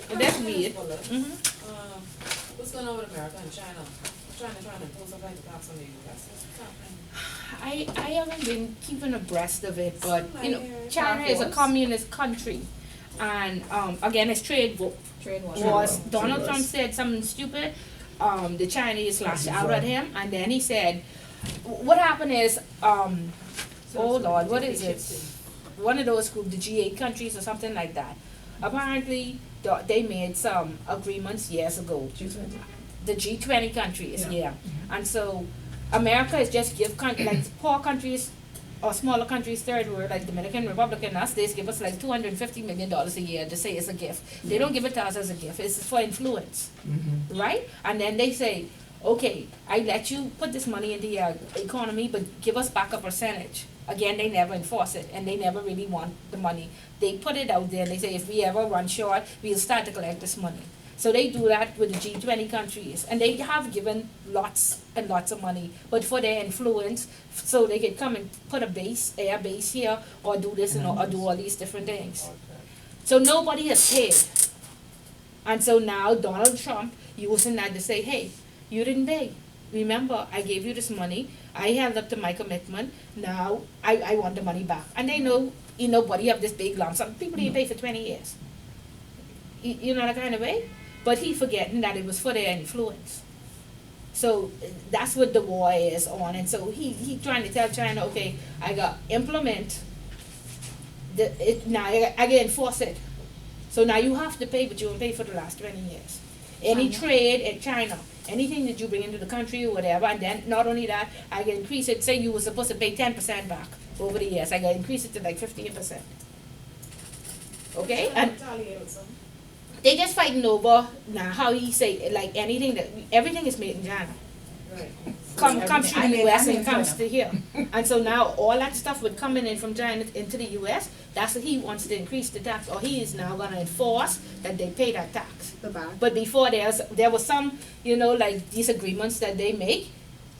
But that's weird. Mm-hmm. What's going on with America and China? Trying to impose some kind of tax on the US. What's happening? I haven't been keeping abreast of it, but you know, Like, China is a communist country, and again, it's trade Trade war. wars. Trade Donald wars. Trump said something stupid. The Chinese lashed out at him, and then he said, "What happened is, oh Lord, what is it? One of those groups, the G8 countries or something like that. Apparently, they made some agreements years ago. The G20 countries, yeah. And so America is just give like poor countries or smaller countries, third world, like Dominican Republic and us, they just give us like $250 million a year to say it's a gift. They don't give it to us as a gift, it's for influence, right? And then they say, okay, I let you put this money into your economy, but give us back a percentage. Again, they never enforce it, and they never really want the money. They put it out there, and they say, if we ever run short, we'll start to collect this money. So they do that with the G20 countries, and they have given lots and lots of money, but for their influence, so they can come and put air base here, or do this and or do all these different things. So nobody has paid. And so now Donald Trump using that to say, hey, you didn't pay. Remember, I gave you this money, I held up to my commitment, now I want the money back. And they know, but you have this big lump sum. People didn't pay for 20 years. You know that kind of way? But he forgetting that it was for their influence. So that's what the war is on. And so he trying to tell China, okay, I got implement now I can enforce it. So now you have to pay, but you won't pay for the last 20 years. Any trade in China, anything that you bring into the country or whatever, and then not only that, I can increase it. Say you were supposed to pay 10% back over the years, I can increase it to like 15%. Okay? And they just fighting over now how he say like everything is made in China. Right. Comes to the US and comes to here. And so now all that stuff would coming in from China into the US, that's what he wants to increase the tax, or he is now gonna enforce that they pay that tax. But before there was some, like these agreements that they make,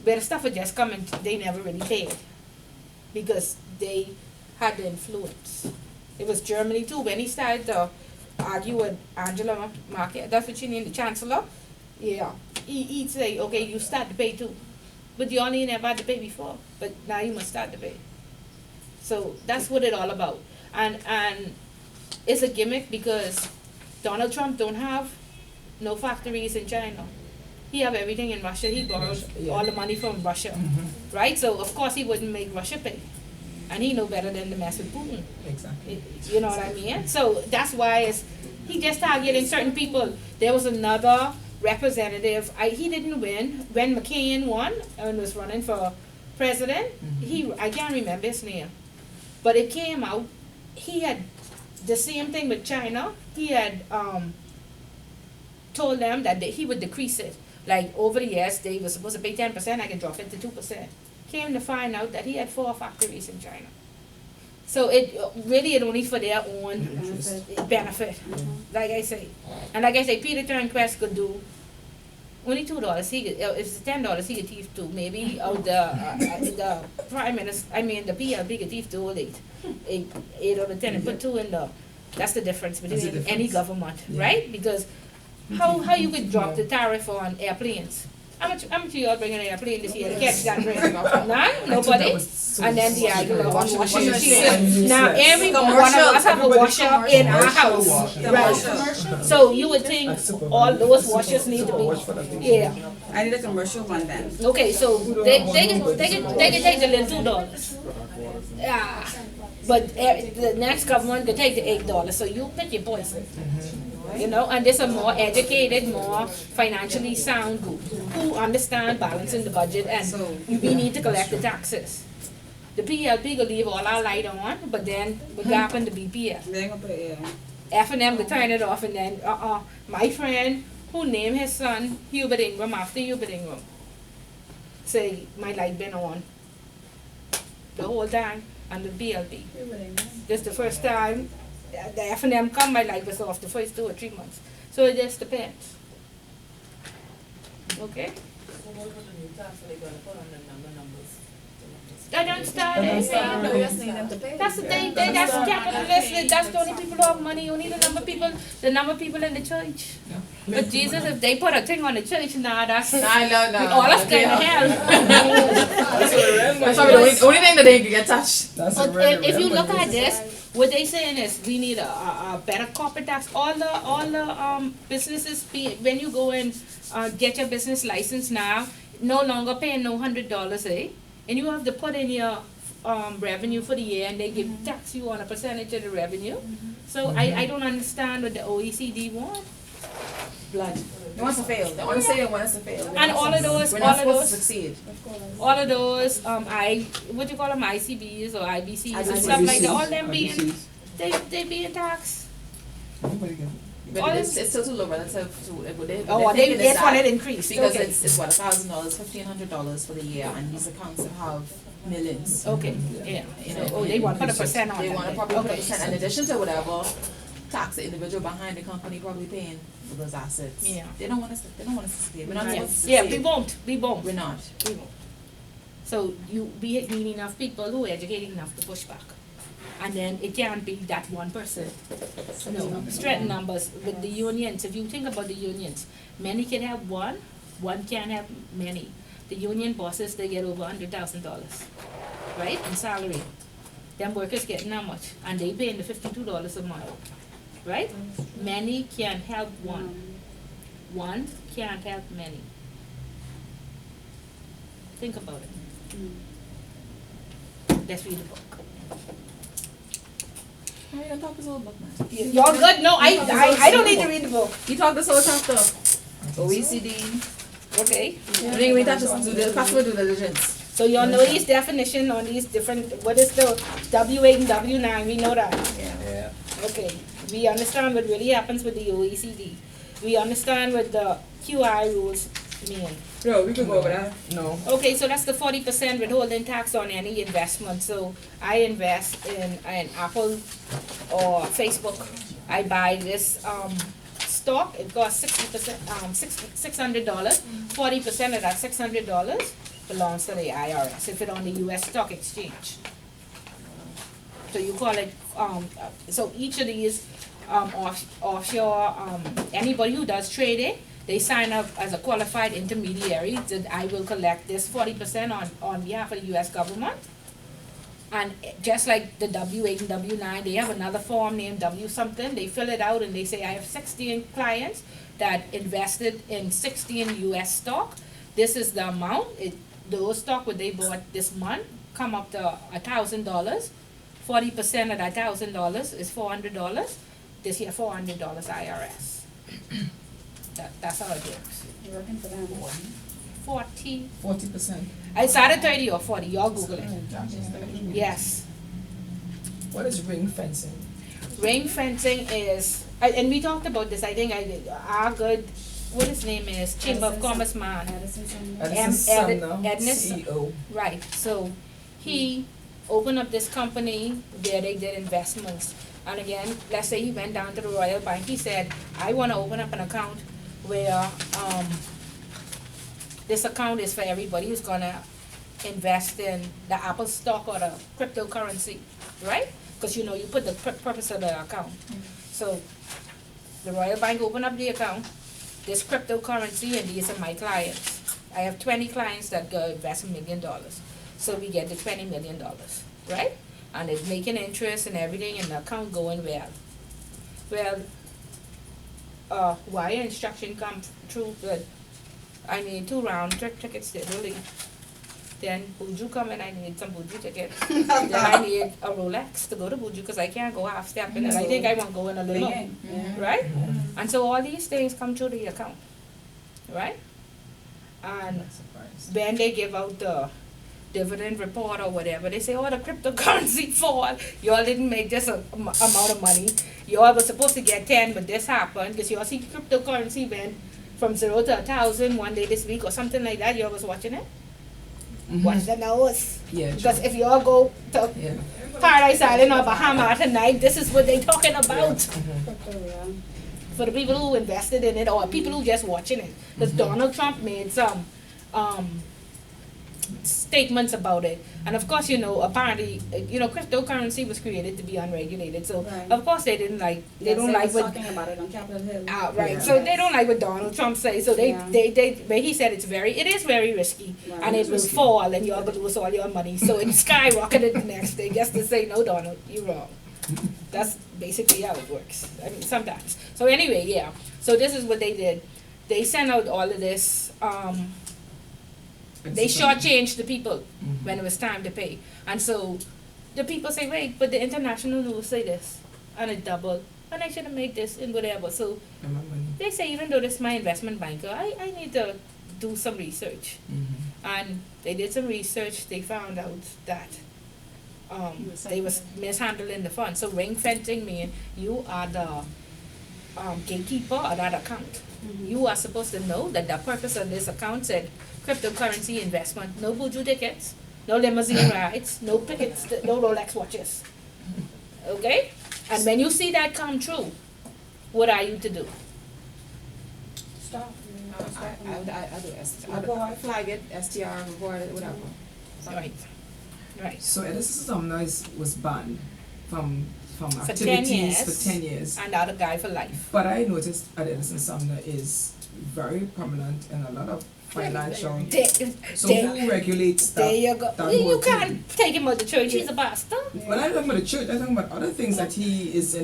where the stuff would just come and they never really paid. Because they had the influence. It was Germany too, when he started to argue with Angela Merkel, that's what she named the chancellor. Yeah, he'd say, okay, you start to pay too. But you only never had to pay before, but now you must start to pay. So that's what it's all about. And it's a gimmick because Donald Trump don't have no factories in China. He have everything in Russia. He borrows all the money from Russia, right? So of course he wouldn't make Russia pay. And he know better than to mess with Putin. Exactly. You know what I mean? So that's why he just targeting certain people. There was another representative, he didn't win. When McCain won and was running for president, I can't remember his name. But it came out, he had the same thing with China. He had told them that he would decrease it. Like over the years, they were supposed to pay 10%, I can drop it to 2%. Came to find out that he had 4 factories in China. So it only for their own benefit, like I say. And like I say, Peter Turnquest could do only $2. If it's $10, he could thief too. Maybe the prime minister, the PLP could thief too, 8 or 10, and put 2 in the. That's the difference between any government, right? Because how you could drop the tariff on airplanes? How much you all bring an airplane this year to catch that rate? None? Nobody? And then the argument on washing machine. Now every one of us have a washer in our house. Right. So you would think all those washers need to be, I need a commercial one then. Okay, so they can take the little $2. Yeah. But the next government could take the $8. So you pick your poison. And there's a more educated, more financially sound group who understand balancing the budget, and we need to collect the taxes. The PLP will leave all our light on, but then what happened to BPF? They ain't gonna put it, F&M to turn it off, and then my friend who named his son Hubert Ingram after Hubert Ingram say my light been on the whole time on the BLP. This the first time the F&M come, my light was off the first 2 or 3 months. So it just depends. Okay? So what about the new tax they're gonna put on the numbers? They don't start anything. No, you're saying them to pay. That's the thing. That's capitalist. That's the only people who have money. Only the number of people in the church. But Jesus, if they put a thing on the church, nah, that's No. all us going to hell. That's probably the only thing that they can get touched. But if you look at this, what they saying is we need a better corporate tax. All the businesses, when you go and get your business license now, no longer paying no $100, and you have to put in your revenue for the year, and they give tax you on a percentage of the revenue. So I don't understand what the OECD want. blood. They want to fail. They want to say they want us to fail. And all of those, We're all not of supposed those, to succeed. Of course. all of those, what you call them, ICBs or IBCs and IBCs. stuff like that, all them being, they being taxed. Anybody can. But All it's them- still too low relative to what they. Oh, they're they thinking is want that it increased, because okay. it's what $1,000, $1,500 for the year, and these accounts have millions. Okay, yeah, You so, know, oh, they want to put a percent on They that want to then. probably put a Okay. percent in addition to whatever tax the individual behind the company probably paying for those assets. Yeah. They don't want us to succeed. We're not Yeah, supposed to yeah, succeed. we won't. We're not. We won't. So we need enough people who are educated enough to push back. And then it can't be that one person. No, strengthen numbers with the unions. If you think about the unions, many can have one can have many. The union bosses, they get over $100,000, right, in salary. Them workers getting how much? And they paying the $52 a month, right? Many can help one. One can't help many. Think about it. Let's read the book. How are you gonna talk this whole book, man? Y'all good? No, I don't need to read the book. You talk this whole chapter. OECD. Okay. I think we touch on customer due diligence. So y'all know these definition on these different, what is the W8 and W9, we know that. Yeah. Okay, we understand what really happens with the OECD. We understand what the QI rules mean. No, we could go over that. No. Okay, so that's the 40% withholding tax on any investment. So I invest in Apple or Facebook. I buy this stock. It costs $600. 40% of that $600 belongs to the IRS if it's on the U.S. stock exchange. So you call it. So each of these offshore anybody who does trading, they sign up as a qualified intermediary that I will collect this 40% on behalf of the U.S. government. And just like the W8 and W9, they have another form named W something. They fill it out and they say, I have 16 clients that invested in 16 U.S. stock. This is the amount. Those stock what they bought this month come up to $1,000. 40% of that $1,000 is $400. This year $400 IRS. That's how it works. You're working for them. 40%. I started 30 or 40. Y'all Google it. Yes. What is ring fencing? Ring fencing is, and we talked about this. I think our good, what his name is, Chamber of Commerce man. Edison Sumner, Ednis- CEO. Right. So he opened up this company where they did investments. And again, let's say he went down to the Royal Bank. He said, I want to open up an account where this account is for everybody who's gonna invest in the Apple stock or the cryptocurrency, right? Because you know you put the purpose of the account. So the Royal Bank opened up the account, this cryptocurrency, and these are my clients. I have 20 clients that go invest $1 million. So we get the $20 million, right? And it's making interest and everything, and the account going well. Well, wire instruction come through good. I need 2 round trip tickets to Italy. Then Buju come and I need some Buju tickets. Then I need a Rolex to go to Buju because I can't go half stepping and I think I want to go in a little more, right? And so all these things come through the account, right? And when they give out the dividend report or whatever, they say, oh, the cryptocurrency fall. Y'all didn't make this amount of money. Y'all was supposed to get 10, but this happened because y'all see cryptocurrency went from 0 to 1,000 one day this week or something like that. Y'all was watching it? Watch the nose. Yeah. Because if y'all go to Yeah. Paradise Island or Bahama tonight, this is what they talking about. For the people who invested in it or people who just watching it. Because Donald Trump made some statements about it. And of course, you know, apparently, cryptocurrency was created to be unregulated. So Right. of course they don't like what talking about it on Capitol Hill. right. Yeah. So they don't like what Donald Trump says. So Yeah. but he said it is very risky, Right. and it will fall, and you're gonna lose all your money. So it skyrocketed the next day just to say, no, Donald, you're wrong. That's basically how it works. I mean, sometimes. So anyway, yeah. So this is what they did. They sent out all of this. They shortchanged the people when it was time to pay, and so the people say, wait, but the international news say this, and it doubled, and I should have made this and whatever. So And my money. they say even though this is my investment banker, I need to do some research. And they did some research, they found out that they was mishandling the fund. So ring fencing mean you are the gatekeeper of that account. You are supposed to know that the purpose of this account said cryptocurrency investment, no buju tickets, no limousine rides, no tickets, no Rolex watches. Okay? And when you see that come true, what are you to do? Stop. I do I flag it, STR, report it, whatever. Right. Right. So Edison Sumner was banned from For 10 activities years. for 10 years. And other guy for life. But I noticed that Edison Sumner is very prominent in a lot of financial. So who regulates that? There you go. that You whole can't thing? take him out the church. He's a pastor. When I'm talking about the church, I'm talking about other things that he is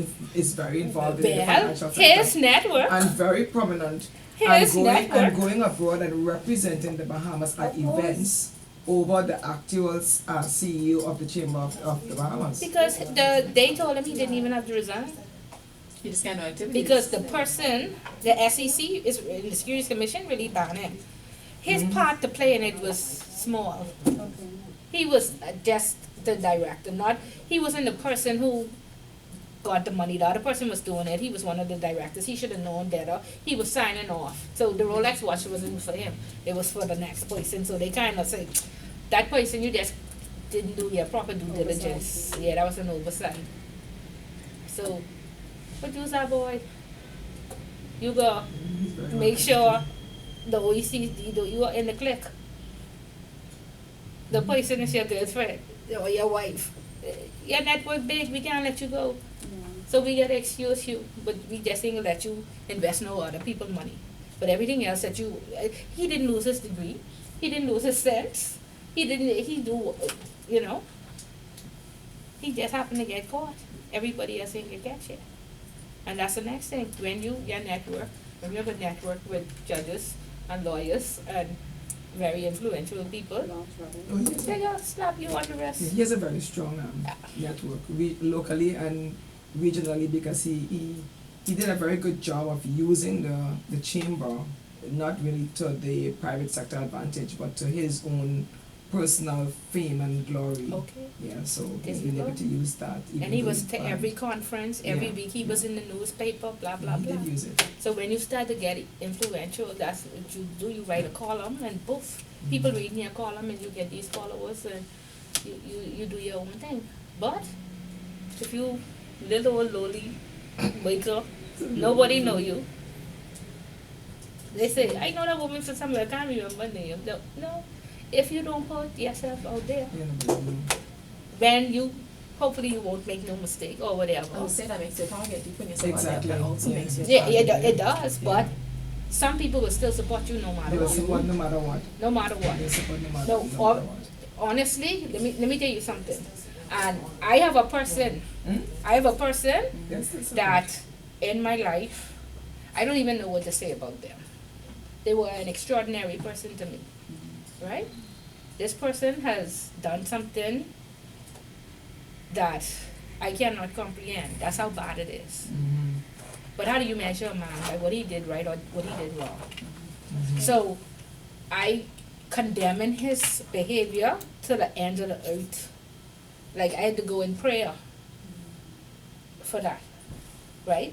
very involved in the Well, financial his sector network. and very prominent. His and network. going abroad and representing the Bahamas at events over the actual CEO of the Chamber of the Bahamas. Because they told him he didn't even have to resign. You just can't do activities. Because the person, the SEC, is the Securities Commission really banned him. His part to play in it was small. He was just the director, not, he wasn't the person who got the money. The other person was doing it. He was one of the directors. He should have known better. He was signing off. So the Rolex watch wasn't for him. It was for the next person. So they kind of say, that person, you just didn't do your proper due diligence. Yeah, that was an oversight. So, what you say, boy? You go make sure the OECD, you are in the clique. The person is your girlfriend or your wife. Your network big, we can't let you go. So we gotta excuse you, but we just ain't gonna let you invest no other people's money. But everything else that you, he didn't lose his degree, he didn't lose his sense, he just happened to get caught. Everybody else ain't gonna catch it. And that's the next thing, when you have a network with judges and lawyers and very influential people, they gonna slap you on the wrist. He has a very strong network, locally and regionally, because he did a very good job of using the chamber, not really to the private sector advantage, but to his own personal fame and glory. Okay. Yeah, so There he's you been go. able to use that. even And he though was to banned. every conference, every Yeah. week, he was in the newspaper, blah, blah, He blah. did use it. So when you start to get influential, that's what you do, you write a column and poof, people reading your column and you get these followers and you do your own thing. But if you little old lowly waker, nobody know you. They say, I know that woman from somewhere, I can't remember her name. No, if you don't put yourself out there, Yeah, but, then hopefully you won't make no mistake or whatever. I would say that makes you target, you put yourself out Exactly. there, but also Yeah. makes you Yeah, target. it does, Yeah. but some people will still support you no they matter will what. support no matter what. No matter what. They support no matter, No, no matter or- what. Honestly, let me tell you something. And I have a person Yes, that's that in my life, I don't even know what to say about them. They were an extraordinary person to me, right? This person has done something that I cannot comprehend. That's how bad it is. But how do you measure a man by what he did right or what he did wrong? So I condemning his behavior to the end of the earth. Like I had to go in prayer for that, right?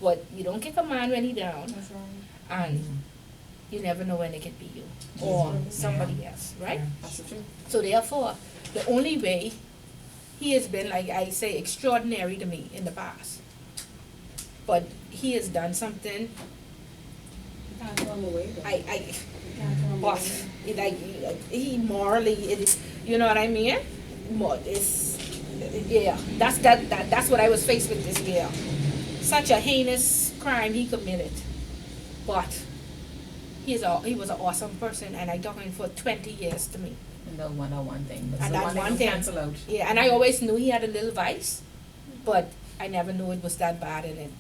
But you don't kick a man when he down, That's right. and you never know when it could be you or somebody else, right? That's the truth. So therefore, the only way he has been, like I say, extraordinary to me in the past. But he has done something, You can't throw him away though. I You can't throw him but away. he morally, you know what I mean? It's, yeah, that's what I was faced with this year. Such a heinous crime he committed, but he was an awesome person, and I talked to him for 20 years to me. And the one thing, but And the that one thing one will thing. cancel out. Yeah, and I always knew he had a little vice, but I never knew it was that bad, and it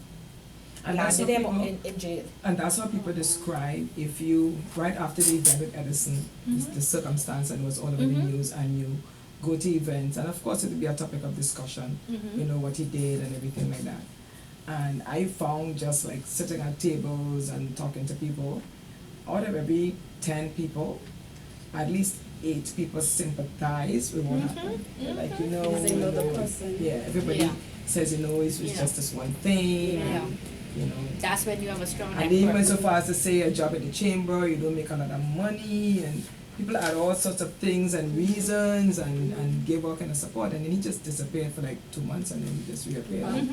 And that's landed what him people- in jail. And that's how people describe if you, right after the event with Edison, the circumstance and it was all over the Mhm. news, and you go to events, and of course it will be a topic of discussion, you know, what he did and everything like that. And I found just like sitting at tables and talking to people, out of every 10 people, at least 8 people sympathize with what happened. They're like, you know, Because they know the person. yeah, everybody Yeah. says, you know, it was Yeah. just this one thing, Yeah. and, you know. That's when you have a strong And they went so network. far as to say a job in the chamber, you don't make a lot of money, and people had all sorts of things and reasons and gave all kind of support, and then he just disappeared for like 2 months and then he just reappeared.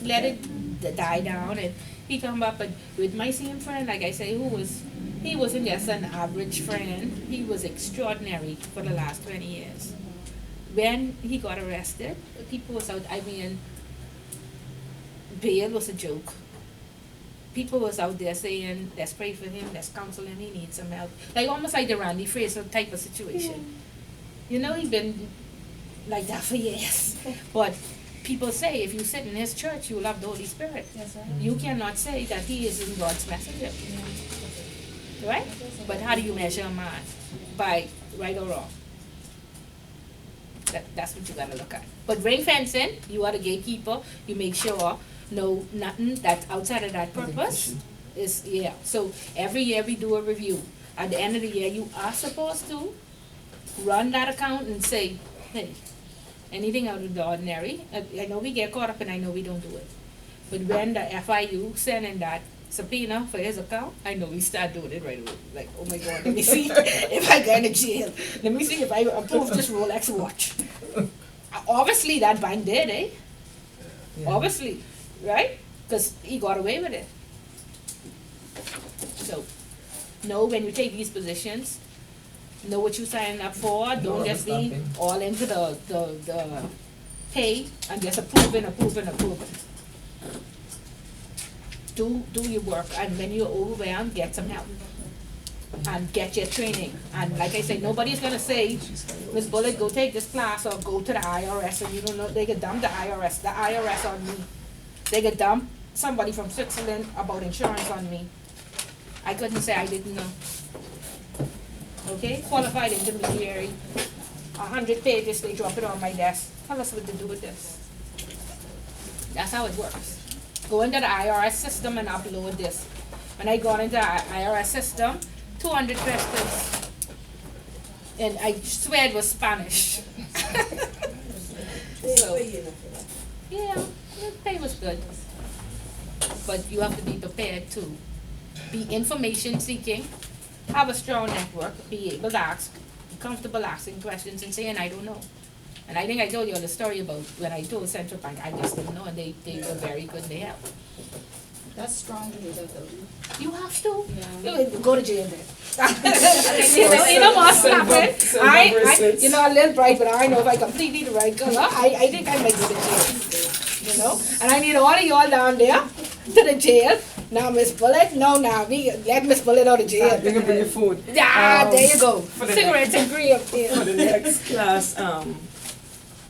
Let it die down and he come back. But with my same friend, like I say, he wasn't just an average friend, he was extraordinary for the last 20 years. When he got arrested, people was out, I mean, bail was a joke. People was out there saying, let's pray for him, let's counsel him, he needs some help. Like almost like the Randy Fraser type of situation. You know, he's been like that for years. But people say if you sit in his church, you will have the Holy Spirit. Yes, sir. You cannot say that he is in God's messenger. Right? But how do you measure a man? By right or wrong? That's what you gotta look at. But ring fencing, you are the gatekeeper, you make sure no nothing that's outside of that purpose is, yeah. So every year we do a review. At the end of the year, you are supposed to run that account and say, hey, anything out of the ordinary, I know we get caught up and I know we don't do it. But when the FIU send in that subpoena for his account, I know we start doing it right away. Like, oh my God, let me see if I go into jail. Let me see if I approve this Rolex watch. Obviously that bank did, eh? Yeah. Obviously, right? Because he got away with it. So, know when you take these positions, know what you're signing up for. No Don't just be overstamping. all into the pay and just approving. Do your work, and when you're overwhelmed, get some help. And get your training. And like I said, nobody's gonna say, Miss Bullet, go take this class or go to the IRS, and you don't know, they could dump the IRS on me. They could dump somebody from Switzerland about insurance on me. I couldn't say I didn't know. Okay, qualified intermediary, 100 pages, they drop it on my desk. Tell us what to do with this. That's how it works. Go into the IRS system and upload this. When I got into the IRS system, 200 questions. And I swear it was Spanish. So, yeah, the pay was good. But you have to be prepared to be information seeking, have a strong network, be able to ask, be comfortable asking questions and saying, I don't know. And I think I told you all the story about when I told Central Bank, I just didn't know, and they were very good, they helped. That's strong leader though. You have to. Yeah. You go to jail then. You know what's slapping? You know, a little bright, but I don't know if I completely the right color. I think I might go to jail. You know? And I need all of y'all down there to the jail. Now Miss Bullet, we let Miss Bullet out of jail. You can bring your food. Yeah, there you go. for the Cigarettes and green up there. For the next class,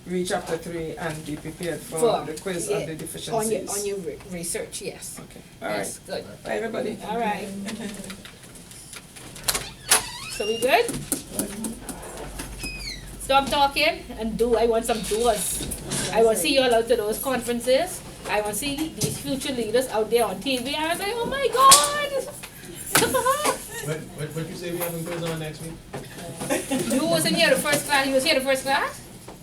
read chapter 3 and be prepared for the quiz yeah, of the deficiencies. On your research, yes. Okay, alright. Yes, good. Bye everybody. All right. So we good? Stop talking and do. I want some doers. I want to see you all out to those conferences. I want to see these future leaders out there on TV. I was like, oh my God. What you say we having quiz on next week? You wasn't here the first class. You was here the first class?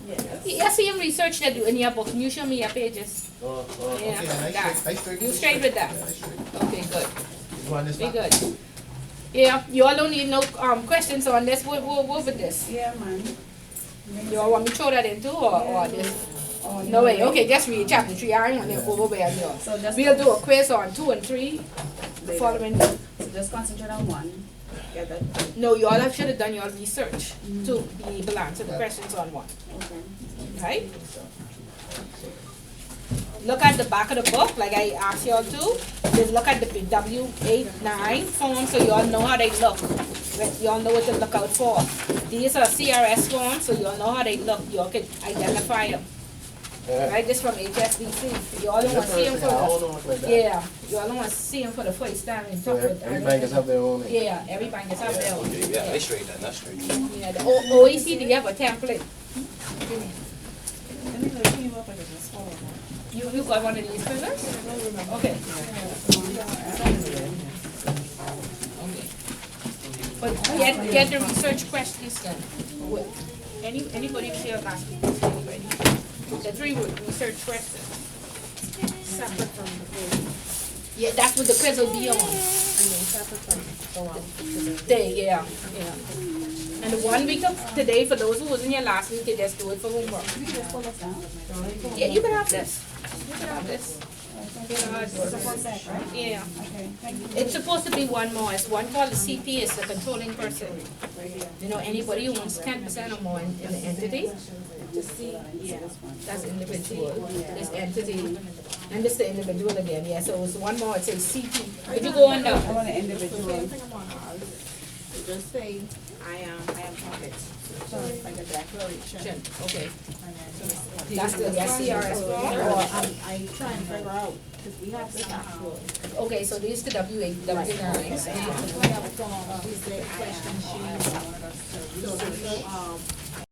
Yes. I see your research that you in your book. Can you show me your pages? Oh, Yeah, okay, that. I straight. You straight with that? Yeah, I straight. Okay, good. You want this Be back? good. Yeah, you all don't need no questions on this. We'll with this. Yeah, man. You all want me to throw that in too or this? Oh, No way. Okay, just read chapter 3. I ain't want to overwhelm you. So just We'll do a quiz on 2 and 3 following. So just concentrate on one. Get that. No, you all should have done your research to be able to answer the questions on one. Okay. Right? Look at the back of the book, like I asked y'all to. Just look at the W89 forms so y'all know how they look. Y'all know what to look out for. These are CRS forms, so y'all know how they look. Y'all can identify them. Right, this from HSBC. Y'all don't want to see them for yeah. Y'all don't want to see them for the first time and talk with Every bank has have their own. yeah, every bank has have their own. Yeah, that's straight then, that's straight. Yeah, the OECD have a template. Give me. Let me look him up, I can just follow him. You got one of these quizzes? Okay. Okay. But get the research questions done. Anybody here last week? Anybody? The 3 research questions. Separate from the food. Yeah, that's what the quiz will be on. I mean, separate from the Day, yeah. And the 1 week of today, for those who wasn't here last week, they just do it for homework. You just pull us down. Yeah, you can have this. You can have this. Support that, right? Yeah. Okay, thank you. It's supposed to be one more. It's one called the CP, it's the controlling person. You know, anybody who owns 10% or more in the entity, that's individual, this entity, and this the individual again, yeah, so it's one more, it says CP. If you go on I the, want an individual. Just say, I am public. So it's like a declaration. okay, And then that's the CRS Or form. I try and figure out, because we have the actual. Okay, so these the W9. We have a form, is the question she wanted us to research.